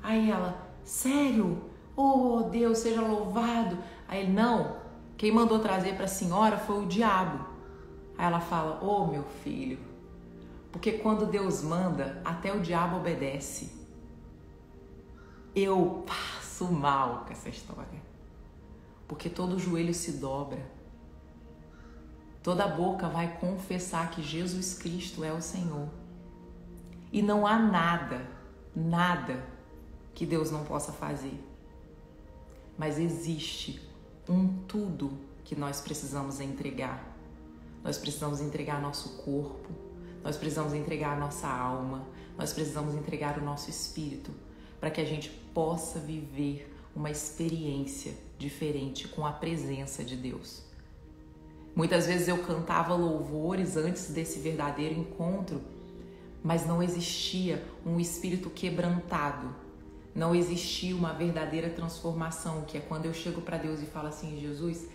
Aí ela, sério? Oh, Deus, seja louvado. Aí ele, não, quem mandou trazer para a senhora foi o diabo. Aí ela fala, oh, meu filho, porque quando Deus manda, até o diabo obedece. Eu passo mal com essa história, porque todo joelho se dobra, toda boca vai confessar que Jesus Cristo é o Senhor. E não há nada, nada que Deus não possa fazer. Mas existe um tudo que nós precisamos entregar. Nós precisamos entregar nosso corpo, nós precisamos entregar a nossa alma, nós precisamos entregar o nosso espírito, para que a gente possa viver uma experiência diferente com a presença de Deus. Muitas vezes eu cantava louvores antes desse verdadeiro encontro, mas não existia um espírito quebrantado, não existia uma verdadeira transformação, que é quando eu chego para Deus e falo assim, Jesus,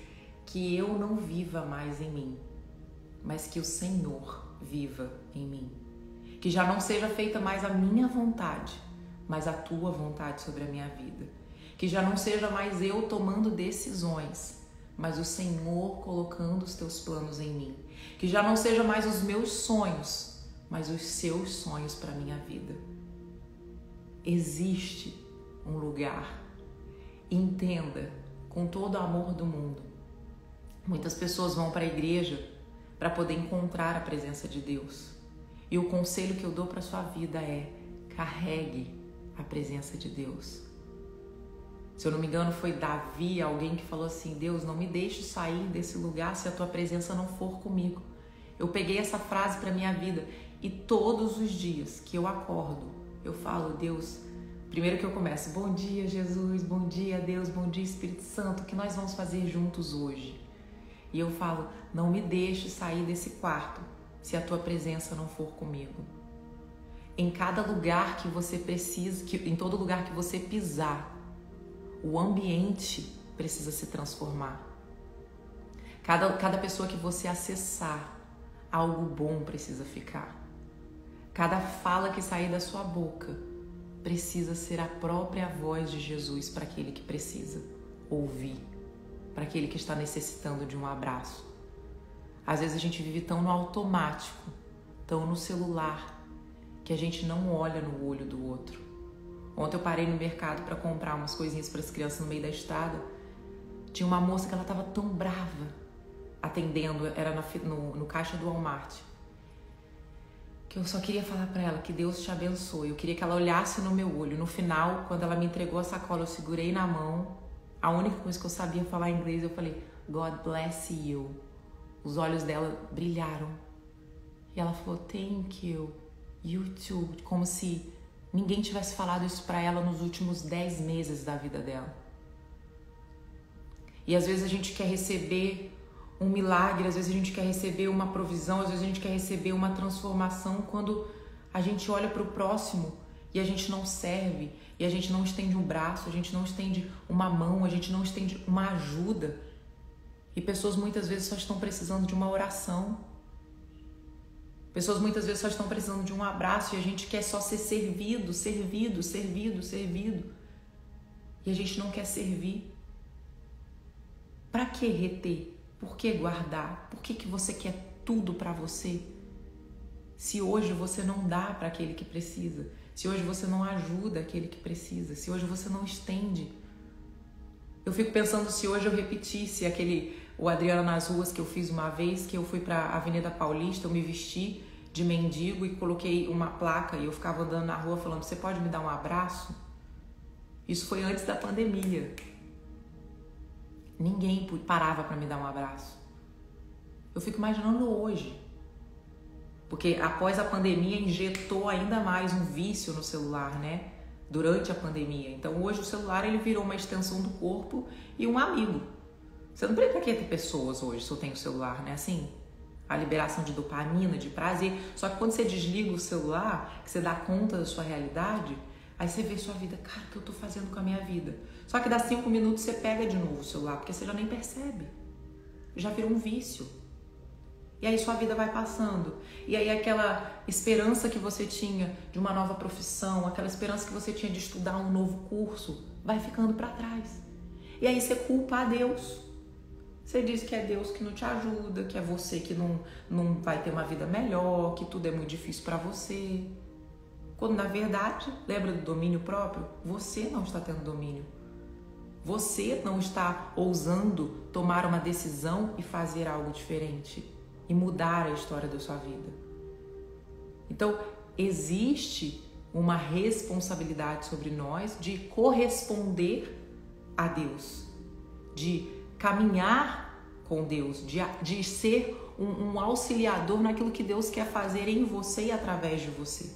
que eu não viva mais em mim, mas que o Senhor viva em mim. Que já não seja feita mais a minha vontade, mas a tua vontade sobre a minha vida. Que já não seja mais eu tomando decisões, mas o Senhor colocando os teus planos em mim. Que já não seja mais os meus sonhos, mas os seus sonhos para a minha vida. Existe um lugar, entenda, com todo o amor do mundo. Muitas pessoas vão para a igreja para poder encontrar a presença de Deus. E o conselho que eu dou para a sua vida é: carregue a presença de Deus. Se eu não me engano, foi Davi, alguém que falou assim: Deus, não me deixe sair desse lugar se a tua presença não for comigo. Eu peguei essa frase para minha vida e todos os dias que eu acordo, eu falo: Deus, primeiro que eu começo, bom dia Jesus, bom dia Deus, bom dia Espírito Santo, o que nós vamos fazer juntos hoje? E eu falo, não me deixe sair desse quarto se a tua presença não for comigo. Em cada lugar que você precisa, em todo lugar que você pisar, o ambiente precisa se transformar. Cada pessoa que você acessar, algo bom precisa ficar. Cada fala que sair da sua boca precisa ser a própria voz de Jesus para aquele que precisa ouvir, para aquele que está necessitando de um abraço. Às vezes a gente vive tão no automático, tão no celular, que a gente não olha no olho do outro. Ontem eu parei no mercado para comprar umas coisinhas para as crianças no meio da estrada. Tinha uma moça que ela estava tão brava atendendo, era no caixa do Walmart, que eu só queria falar para ela que Deus te abençoe. Eu queria que ela olhasse no meu olho. No final, quando ela me entregou a sacola, eu segurei na mão. A única coisa que eu sabia falar em inglês, eu falei, God bless you. Os olhos dela brilharam. E ela falou, thank you, you too. Como se ninguém tivesse falado isso pra ela nos últimos 10 meses da vida dela. E às vezes a gente quer receber um milagre, às vezes a gente quer receber uma provisão, às vezes a gente quer receber uma transformação quando a gente olha pro próximo e a gente não serve, e a gente não estende um braço, a gente não estende uma mão, a gente não estende uma ajuda. E pessoas muitas vezes só estão precisando de uma oração. Pessoas muitas vezes só estão precisando de um abraço e a gente quer só ser servido, servido, servido, servido. E a gente não quer servir. Para que reter? Por que guardar? Por que você quer tudo para você? Se hoje você não dá para aquele que precisa, se hoje você não ajuda aquele que precisa, se hoje você não estende. Eu fico pensando se hoje eu repetisse o Adriana nas Ruas que eu fiz uma vez, que eu fui para a Avenida Paulista, eu me vesti de mendigo e coloquei uma placa e eu ficava andando na rua falando, você pode me dar um abraço? Isso foi antes da pandemia. Ninguém parava para me dar um abraço. Eu fico imaginando hoje. Porque após a pandemia injetou ainda mais um vício no celular, né? Durante a pandemia. Então hoje o celular ele virou uma extensão do corpo e um amigo. Você não precisa ter pessoas hoje se eu tenho celular, né? Assim, a liberação de dopamina, de prazer. Só que quando você desliga o celular, que você dá conta da sua realidade, aí você vê sua vida, cara, o que eu tô fazendo com a minha vida? Só que dá 5 minutos você pega de novo o celular, porque você já nem percebe. Já virou um vício. E aí sua vida vai passando. E aí aquela esperança que você tinha de uma nova profissão, aquela esperança que você tinha de estudar um novo curso, vai ficando para trás. E aí você culpa a Deus. Você diz que é Deus que não te ajuda, que é você que não vai ter uma vida melhor, que tudo é muito difícil para você. Quando na verdade, lembra do domínio próprio? Você não está tendo domínio. Você não está ousando tomar uma decisão e fazer algo diferente e mudar a história da sua vida. Então, existe uma responsabilidade sobre nós de corresponder a Deus, de caminhar com Deus, de ser um auxiliador naquilo que Deus quer fazer em você e através de você.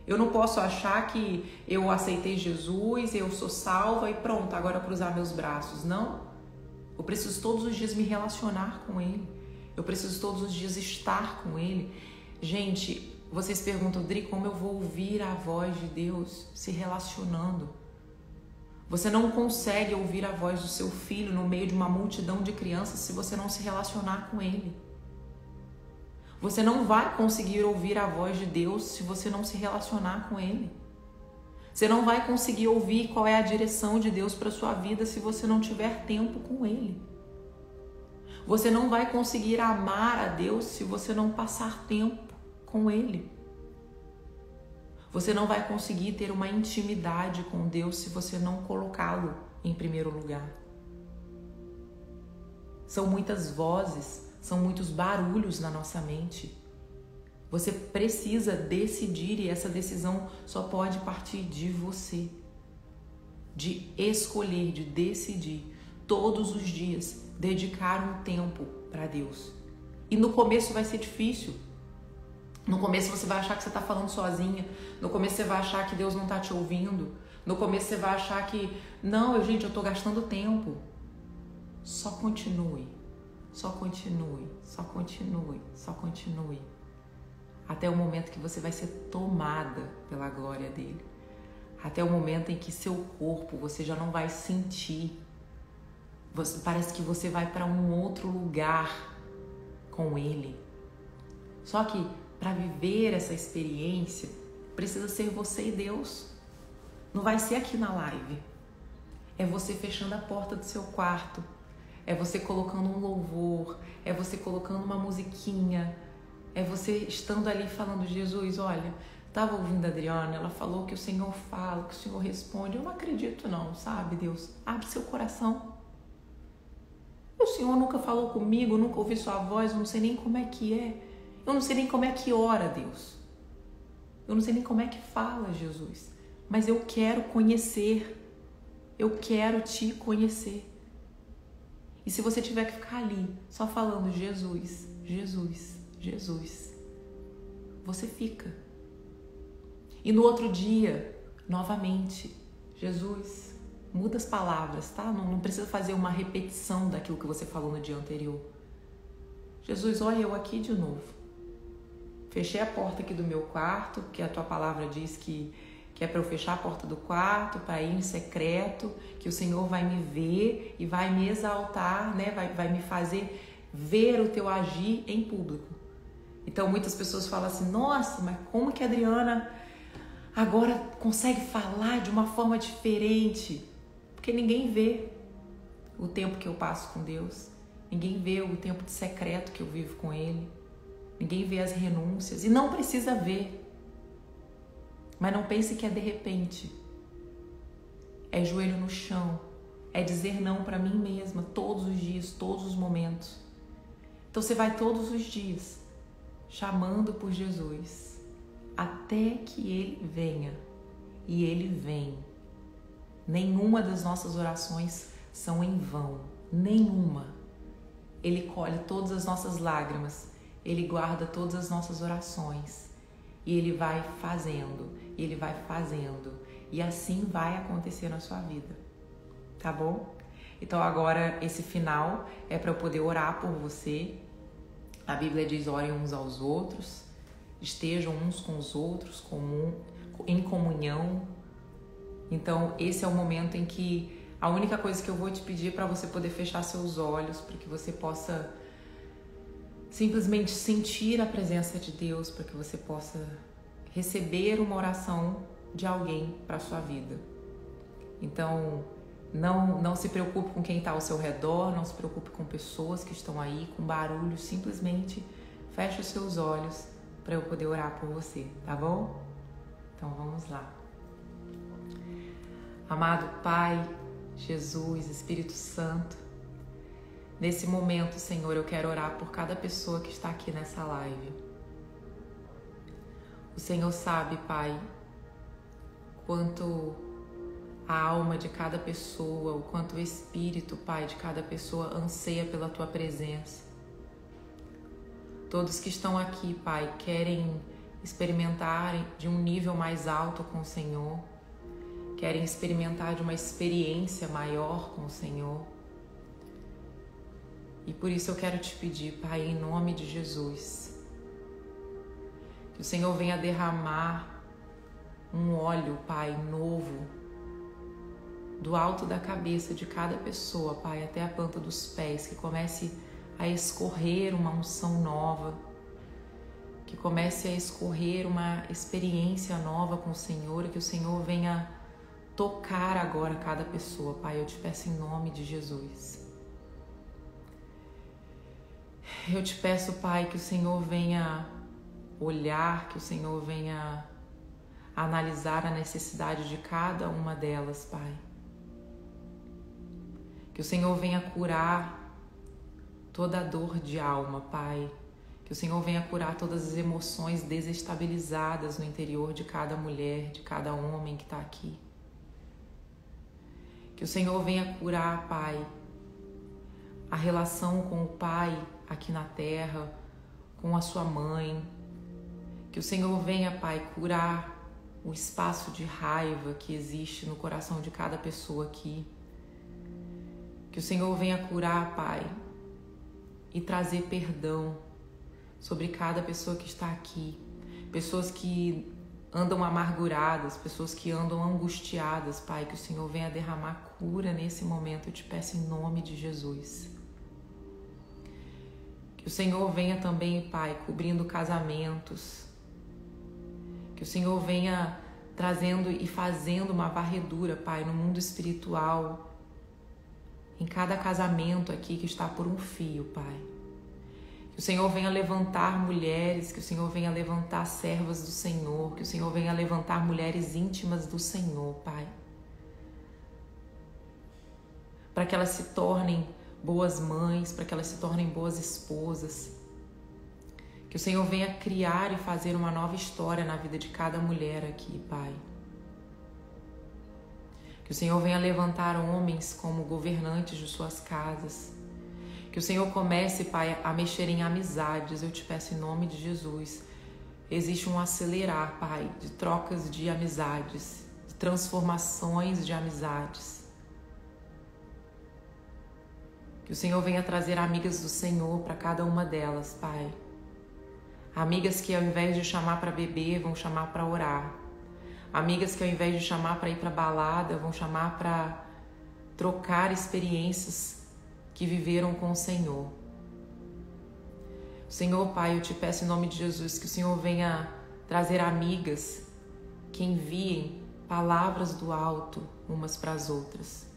Eu não posso achar que eu aceitei Jesus, eu sou salva e pronto, agora cruzar meus braços. Não. Eu preciso todos os dias me relacionar com Ele. Eu preciso todos os dias estar com Ele. Gente, vocês perguntam, Dri, como eu vou ouvir a voz de Deus se relacionando? Você não consegue ouvir a voz do seu filho no meio de uma multidão de crianças se você não se relacionar com Ele. Você não vai conseguir ouvir a voz de Deus se você não se relacionar com Ele. Você não vai conseguir ouvir qual é a direção de Deus para a sua vida se você não tiver tempo com Ele. Você não vai conseguir amar a Deus se você não passar tempo com Ele. Você não vai conseguir ter uma intimidade com Deus se você não colocá-lo em primeiro lugar. São muitas vozes, são muitos barulhos na nossa mente. Você precisa decidir e essa decisão só pode partir de você. De escolher, de decidir todos os dias dedicar um tempo para Deus. E no começo vai ser difícil. No começo você vai achar que você está falando sozinha. No começo você vai achar que Deus não está te ouvindo. No começo você vai achar que, não, gente, eu estou gastando tempo. Só continue. Só continue, só continue, só continue. Até o momento que você vai ser tomada pela glória dele. Até o momento em que seu corpo você já não vai sentir. Parece que você vai para um outro lugar com ele. Só que para viver essa experiência, precisa ser você e Deus. Não vai ser aqui na live. É você fechando a porta do seu quarto. É você colocando um louvor, é você colocando uma musiquinha, é você estando ali falando, Jesus, olha, estava ouvindo a Adriana, ela falou que o Senhor fala, que o Senhor responde. Eu não acredito não, sabe, Deus? Abre seu coração. O Senhor nunca falou comigo, nunca ouvi sua voz, eu não sei nem como é que é. Eu não sei nem como é que ora, Deus. Eu não sei nem como é que fala, Jesus. Mas eu quero conhecer. Eu quero te conhecer. E se você tiver que ficar ali, só falando Jesus, Jesus, Jesus, você fica. E no outro dia, novamente, Jesus, muda as palavras, tá? Não precisa fazer uma repetição daquilo que você falou no dia anterior. Jesus, olha eu aqui de novo. Fechei a porta aqui do meu quarto, porque a tua palavra diz que é para eu fechar a porta do quarto, para ir em secreto, que o Senhor vai me ver e vai me exaltar, né? Vai me fazer ver o teu agir em público. Então muitas pessoas falam assim, nossa, mas como que a Adriana agora consegue falar de uma forma diferente? Porque ninguém vê o tempo que eu passo com Deus, ninguém vê o tempo de secreto que eu vivo com Ele, ninguém vê as renúncias e não precisa ver. Mas não pense que é de repente. É joelho no chão. É dizer não para mim mesma todos os dias, todos os momentos. Então você vai todos os dias chamando por Jesus até que Ele venha. E Ele vem. Nenhuma das nossas orações são em vão. Nenhuma. Ele colhe todas as nossas lágrimas. Ele guarda todas as nossas orações. E Ele vai fazendo, Ele vai fazendo. E assim vai acontecer na sua vida. Tá bom? Então agora esse final é para eu poder orar por você. A Bíblia diz, orem uns aos outros. Estejam uns com os outros em comunhão. Então esse é o momento em que a única coisa que eu vou te pedir é para você poder fechar seus olhos, para que você possa simplesmente sentir a presença de Deus para que você possa receber uma oração de alguém para a sua vida. Então, não se preocupe com quem está ao seu redor, não se preocupe com pessoas que estão aí, com barulho, simplesmente feche os seus olhos para eu poder orar por você, tá bom? Então vamos lá. Amado Pai, Jesus, Espírito Santo, nesse momento, Senhor, eu quero orar por cada pessoa que está aqui nessa live. O Senhor sabe, Pai, quanto a alma de cada pessoa, o quanto o espírito, Pai, de cada pessoa anseia pela Tua presença. Todos que estão aqui, Pai, querem experimentar de um nível mais alto com o Senhor, querem experimentar de uma experiência maior com o Senhor. E por isso eu quero te pedir, Pai, em nome de Jesus, que o Senhor venha derramar um óleo, Pai, novo, do alto da cabeça de cada pessoa, Pai, até a planta dos pés, que comece a escorrer uma unção nova, que comece a escorrer uma experiência nova com o Senhor, e que o Senhor venha tocar agora cada pessoa, Pai, eu te peço em nome de Jesus. Eu te peço, Pai, que o Senhor venha olhar, que o Senhor venha analisar a necessidade de cada uma delas, Pai. Que o Senhor venha curar toda a dor de alma, Pai. Que o Senhor venha curar todas as emoções desestabilizadas no interior de cada mulher, de cada homem que está aqui. Que o Senhor venha curar, Pai, a relação com o Pai aqui na terra, com a sua mãe. Que o Senhor venha, Pai, curar o espaço de raiva que existe no coração de cada pessoa aqui. Que o Senhor venha curar, Pai, e trazer perdão sobre cada pessoa que está aqui. Pessoas que andam amarguradas, pessoas que andam angustiadas, Pai, que o Senhor venha derramar cura nesse momento, eu te peço em nome de Jesus. Que o Senhor venha também, Pai, cobrindo casamentos. Que o Senhor venha trazendo e fazendo uma varredura, Pai, no mundo espiritual, em cada casamento aqui que está por um fio, Pai. Que o Senhor venha levantar mulheres, que o Senhor venha levantar servas do Senhor, que o Senhor venha levantar mulheres íntimas do Senhor, Pai. Para que elas se tornem boas mães, para que elas se tornem boas esposas. Que o Senhor venha criar e fazer uma nova história na vida de cada mulher aqui, Pai. Que o Senhor venha levantar homens como governantes de suas casas. Que o Senhor comece, Pai, a mexer em amizades. Eu te peço em nome de Jesus. Existe um acelerar, Pai, de trocas de amizades, de transformações de amizades. Que o Senhor venha trazer amigas do Senhor para cada uma delas, Pai. Amigas que ao invés de chamar para beber, vão chamar para orar. Amigas que ao invés de chamar para ir para balada, vão chamar para trocar experiências que viveram com o Senhor. Senhor, Pai, eu te peço em nome de Jesus que o Senhor venha trazer amigas que enviem palavras do alto umas para as outras.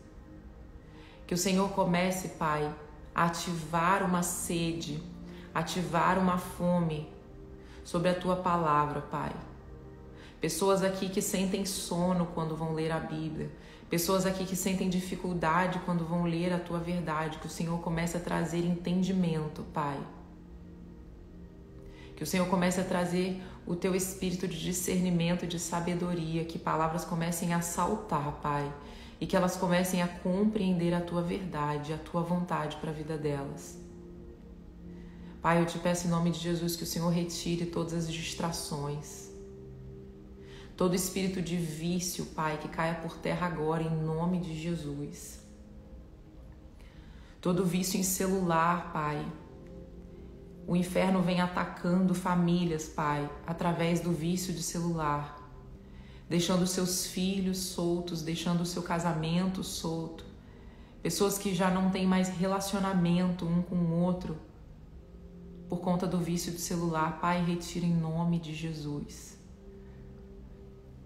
Que o Senhor comece, Pai, a ativar uma sede, ativar uma fome sobre a Tua palavra, Pai. Pessoas aqui que sentem sono quando vão ler a Bíblia. Pessoas aqui que sentem dificuldade quando vão ler a Tua verdade. Que o Senhor comece a trazer entendimento, Pai. Que o Senhor comece a trazer o Teu espírito de discernimento e de sabedoria. Que palavras comecem a saltar, Pai. E que elas comecem a compreender a Tua verdade, a Tua vontade para a vida delas. Pai, eu te peço em nome de Jesus que o Senhor retire todas as distrações. Todo espírito de vício, Pai, que caia por terra agora, em nome de Jesus. Todo vício em celular, Pai. O inferno vem atacando famílias, Pai, através do vício de celular. Deixando seus filhos soltos, deixando o seu casamento solto. Pessoas que já não têm mais relacionamento um com o outro, por conta do vício do celular. Pai, retira em nome de Jesus.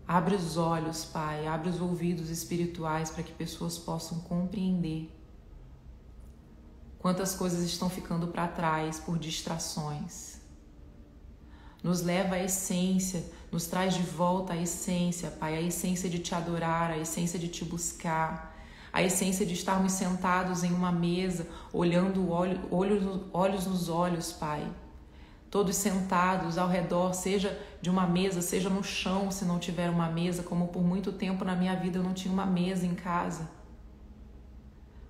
Abre os olhos, Pai, abre os ouvidos espirituais para que pessoas possam compreender quantas coisas estão ficando para trás por distrações. Nos leva à essência, nos traz de volta a essência, Pai, a essência de Te adorar, a essência de Te buscar, a essência de estarmos sentados em uma mesa, olhando olhos nos olhos, Pai. Todos sentados ao redor, seja de uma mesa, seja no chão, se não tiver uma mesa, como por muito tempo na minha vida eu não tinha uma mesa em casa.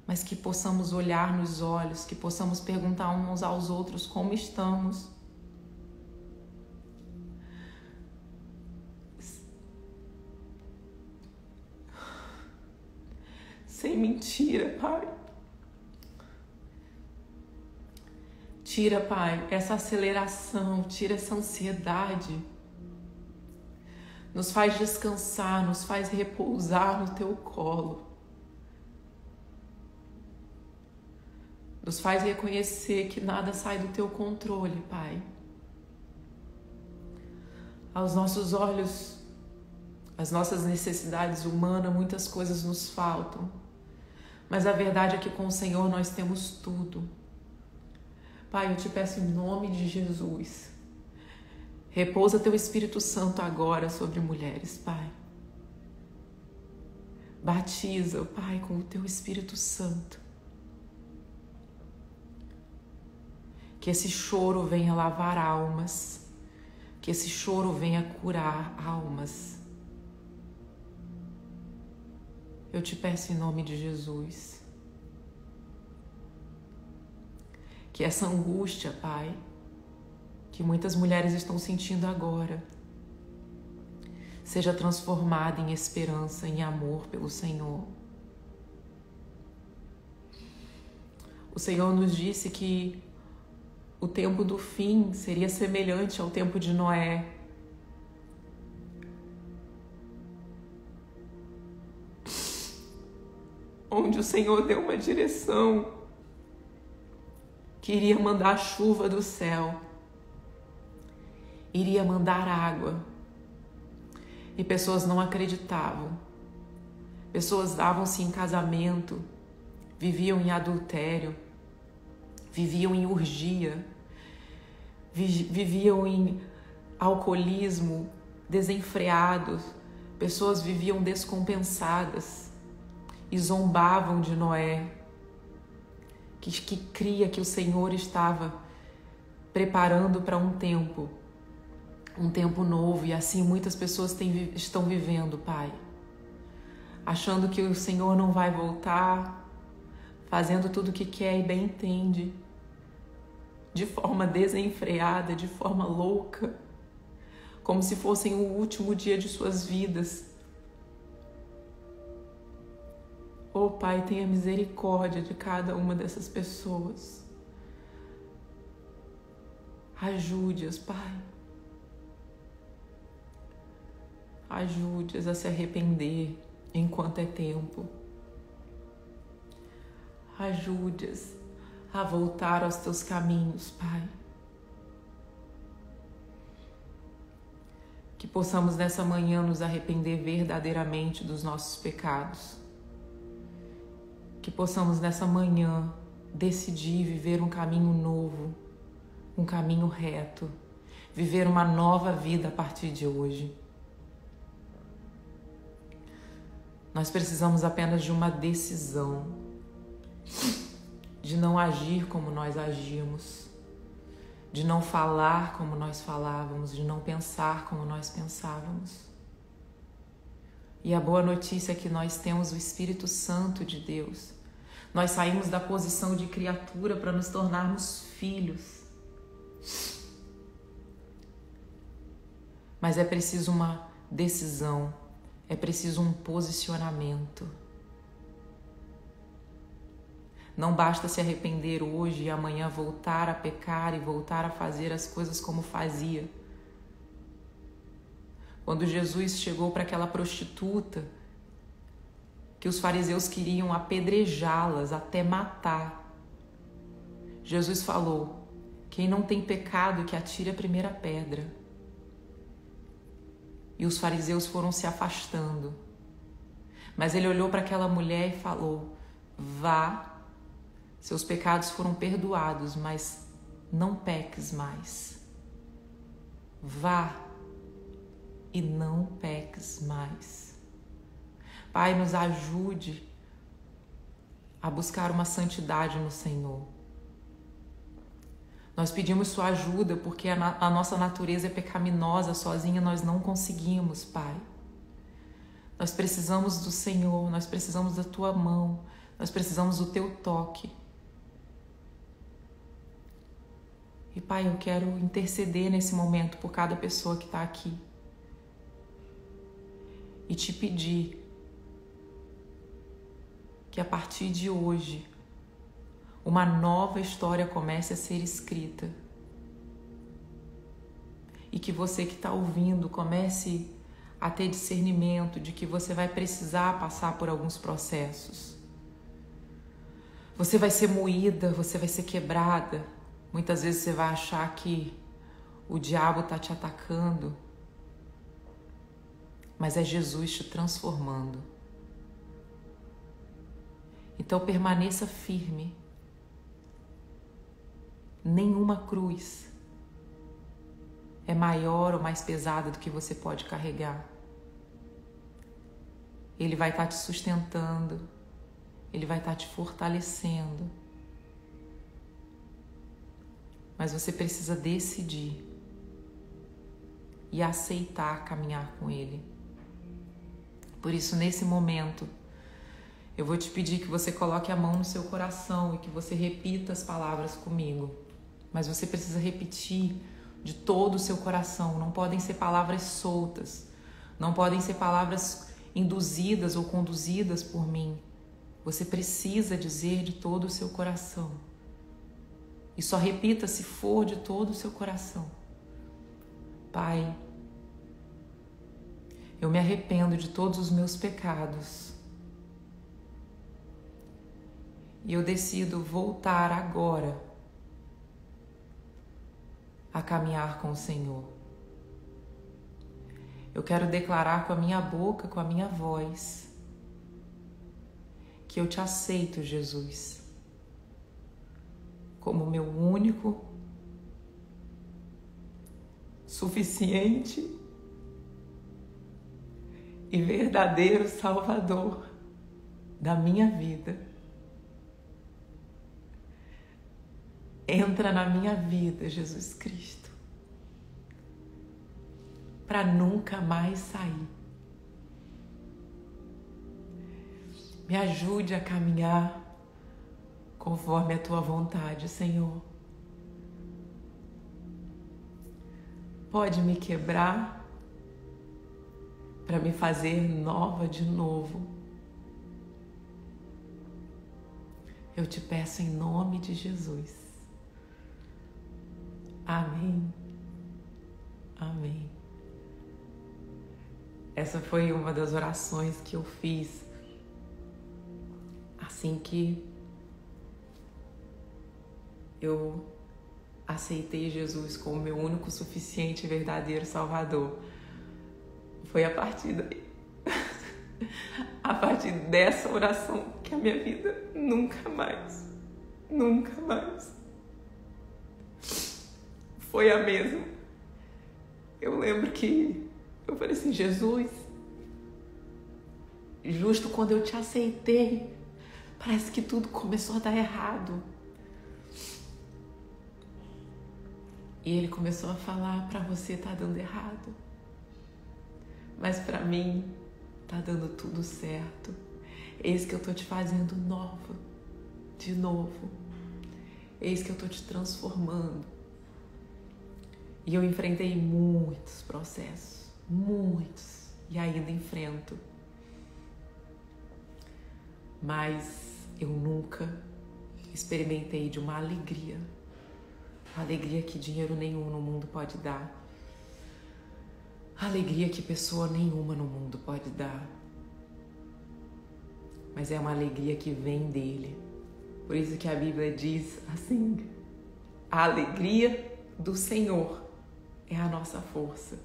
Mas que possamos olhar nos olhos, que possamos perguntar uns aos outros como estamos. Sem mentira, Pai. Tira, Pai, essa aceleração, tira essa ansiedade. Nos faz descansar, nos faz repousar no Teu colo. Nos faz reconhecer que nada sai do Teu controle, Pai. Aos nossos olhos, as nossas necessidades humanas, muitas coisas nos faltam. Mas a verdade é que com o Senhor nós temos tudo. Pai, eu Te peço em nome de Jesus, repousa Teu Espírito Santo agora sobre mulheres, Pai. Batiza, Pai, com o Teu Espírito Santo. Que esse choro venha lavar almas, que esse choro venha curar almas. Eu Te peço em nome de Jesus, que essa angústia, Pai, que muitas mulheres estão sentindo agora, seja transformada em esperança, em amor pelo Senhor. O Senhor nos disse que o tempo do fim seria semelhante ao tempo de Noé. Onde o Senhor deu uma direção, que iria mandar chuva do céu, iria mandar água, e pessoas não acreditavam. Pessoas davam-se em casamento, viviam em adultério, viviam em orgia, viviam em alcoolismo, desenfreados, pessoas viviam descompensadas e zombavam de Noé, que cria que o Senhor estava preparando para um tempo novo, e assim muitas pessoas estão vivendo, Pai, achando que o Senhor não vai voltar, fazendo tudo o que quer e bem entende, de forma desenfreada, de forma louca, como se fossem o último dia de suas vidas. Oh, Pai, tenha misericórdia de cada uma dessas pessoas. Ajude-as, Pai. Ajude-as a se arrepender enquanto é tempo. Ajude-as a voltar aos Teus caminhos, Pai. Que possamos nessa manhã nos arrepender verdadeiramente dos nossos pecados. Que possamos nessa manhã decidir viver um caminho novo, um caminho reto, viver uma nova vida a partir de hoje. Nós precisamos apenas de uma decisão, de não agir como nós agíamos, de não falar como nós falávamos, de não pensar como nós pensávamos. E a boa notícia é que nós temos o Espírito Santo de Deus. Nós saímos da posição de criatura para nos tornarmos filhos. Mas é preciso uma decisão, é preciso um posicionamento. Não basta se arrepender hoje e amanhã voltar a pecar e voltar a fazer as coisas como fazia. Quando Jesus chegou para aquela prostituta, que os fariseus queriam apedrejá-las até matar, Jesus falou: Quem não tem pecado, que atire a primeira pedra. E os fariseus foram se afastando. Mas ele olhou para aquela mulher e falou: vá, seus pecados foram perdoados, mas não peques mais. Vá e não peques mais. Pai, nos ajude a buscar uma santidade no Senhor. Nós pedimos sua ajuda porque a nossa natureza é pecaminosa, sozinha nós não conseguimos, Pai. Nós precisamos do Senhor, nós precisamos da tua mão, nós precisamos do teu toque. E Pai, eu quero interceder nesse momento por cada pessoa que está aqui e te pedir que a partir de hoje uma nova história comece a ser escrita e que você que está ouvindo comece a ter discernimento de que você vai precisar passar por alguns processos. Você vai ser moída, você vai ser quebrada. Muitas vezes você vai achar que o diabo está te atacando, mas é Jesus te transformando. Então permaneça firme. Nenhuma cruz é maior ou mais pesada do que você pode carregar. Ele vai estar te sustentando, ele vai estar te fortalecendo. Mas você precisa decidir e aceitar caminhar com ele. Por isso, nesse momento, eu vou te pedir que você coloque a mão no seu coração e que você repita as palavras comigo. Mas você precisa repetir de todo o seu coração. Não podem ser palavras soltas. Não podem ser palavras induzidas ou conduzidas por mim. Você precisa dizer de todo o seu coração. E só repita se for de todo o seu coração. Pai, eu me arrependo de todos os meus pecados. E eu decido voltar agora a caminhar com o Senhor. Eu quero declarar com a minha boca, com a minha voz, que eu te aceito, Jesus, como meu único, suficiente e verdadeiro Salvador da minha vida. Entra na minha vida, Jesus Cristo, para nunca mais sair. Me ajude a caminhar conforme a tua vontade, Senhor. Pode me quebrar para me fazer nova de novo. Eu te peço em nome de Jesus. Amém. Amém. Essa foi uma das orações que eu fiz assim que eu aceitei Jesus como meu único, suficiente e verdadeiro Salvador. Foi a partir daí, a partir dessa oração, que a minha vida nunca mais foi a mesma. Eu lembro que eu falei assim: Jesus, justo quando eu te aceitei, parece que tudo começou a dar errado. E ele começou a falar: para você tá dando errado, mas para mim tá dando tudo certo. Eis que eu tô te fazendo nova, de novo. Eis que eu tô te transformando. E eu enfrentei muitos processos, muitos, e ainda enfrento. Mas eu nunca experimentei de uma alegria que dinheiro nenhum no mundo pode dar, alegria que pessoa nenhuma no mundo pode dar, mas é uma alegria que vem dele. Por isso que a Bíblia diz assim: A alegria do Senhor é a nossa força.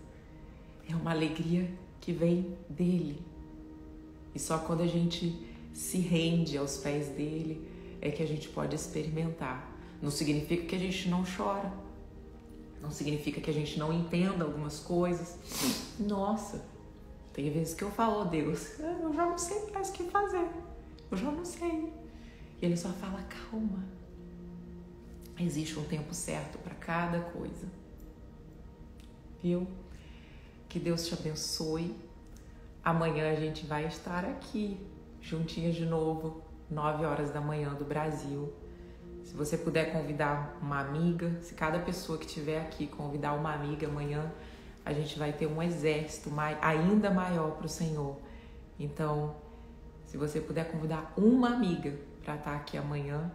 É uma alegria que vem dele. E só quando a gente se rende aos pés dele é que a gente pode experimentar. Não significa que a gente não chora. Não significa que a gente não entenda algumas coisas. Nossa, tem vezes que eu falo, oh, Deus, eu já não sei mais o que fazer. Eu já não sei. E ele só fala, calma. Existe um tempo certo para cada coisa. Viu? Que Deus te abençoe. Amanhã a gente vai estar aqui, juntinhas de novo, 9 horas da manhã do Brasil. Se você puder convidar uma amiga, se cada pessoa que estiver aqui convidar uma amiga amanhã, a gente vai ter um exército ainda maior para o Senhor. Então, se você puder convidar uma amiga para estar aqui amanhã,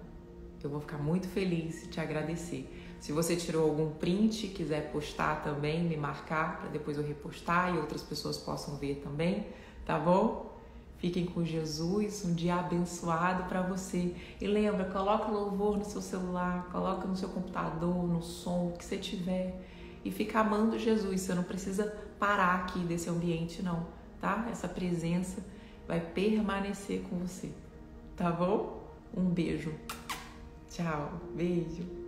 eu vou ficar muito feliz e te agradecer. Se você tirou algum print, quiser postar também, me marcar para depois eu repostar e outras pessoas possam ver também, tá bom? Fiquem com Jesus, um dia abençoado para você. E lembra, coloca louvor no seu celular, coloca no seu computador, no som, o que você tiver. E fica amando Jesus, você não precisa parar aqui desse ambiente não, tá? Essa presença vai permanecer com você, tá bom? Um beijo. Tchau, beijo.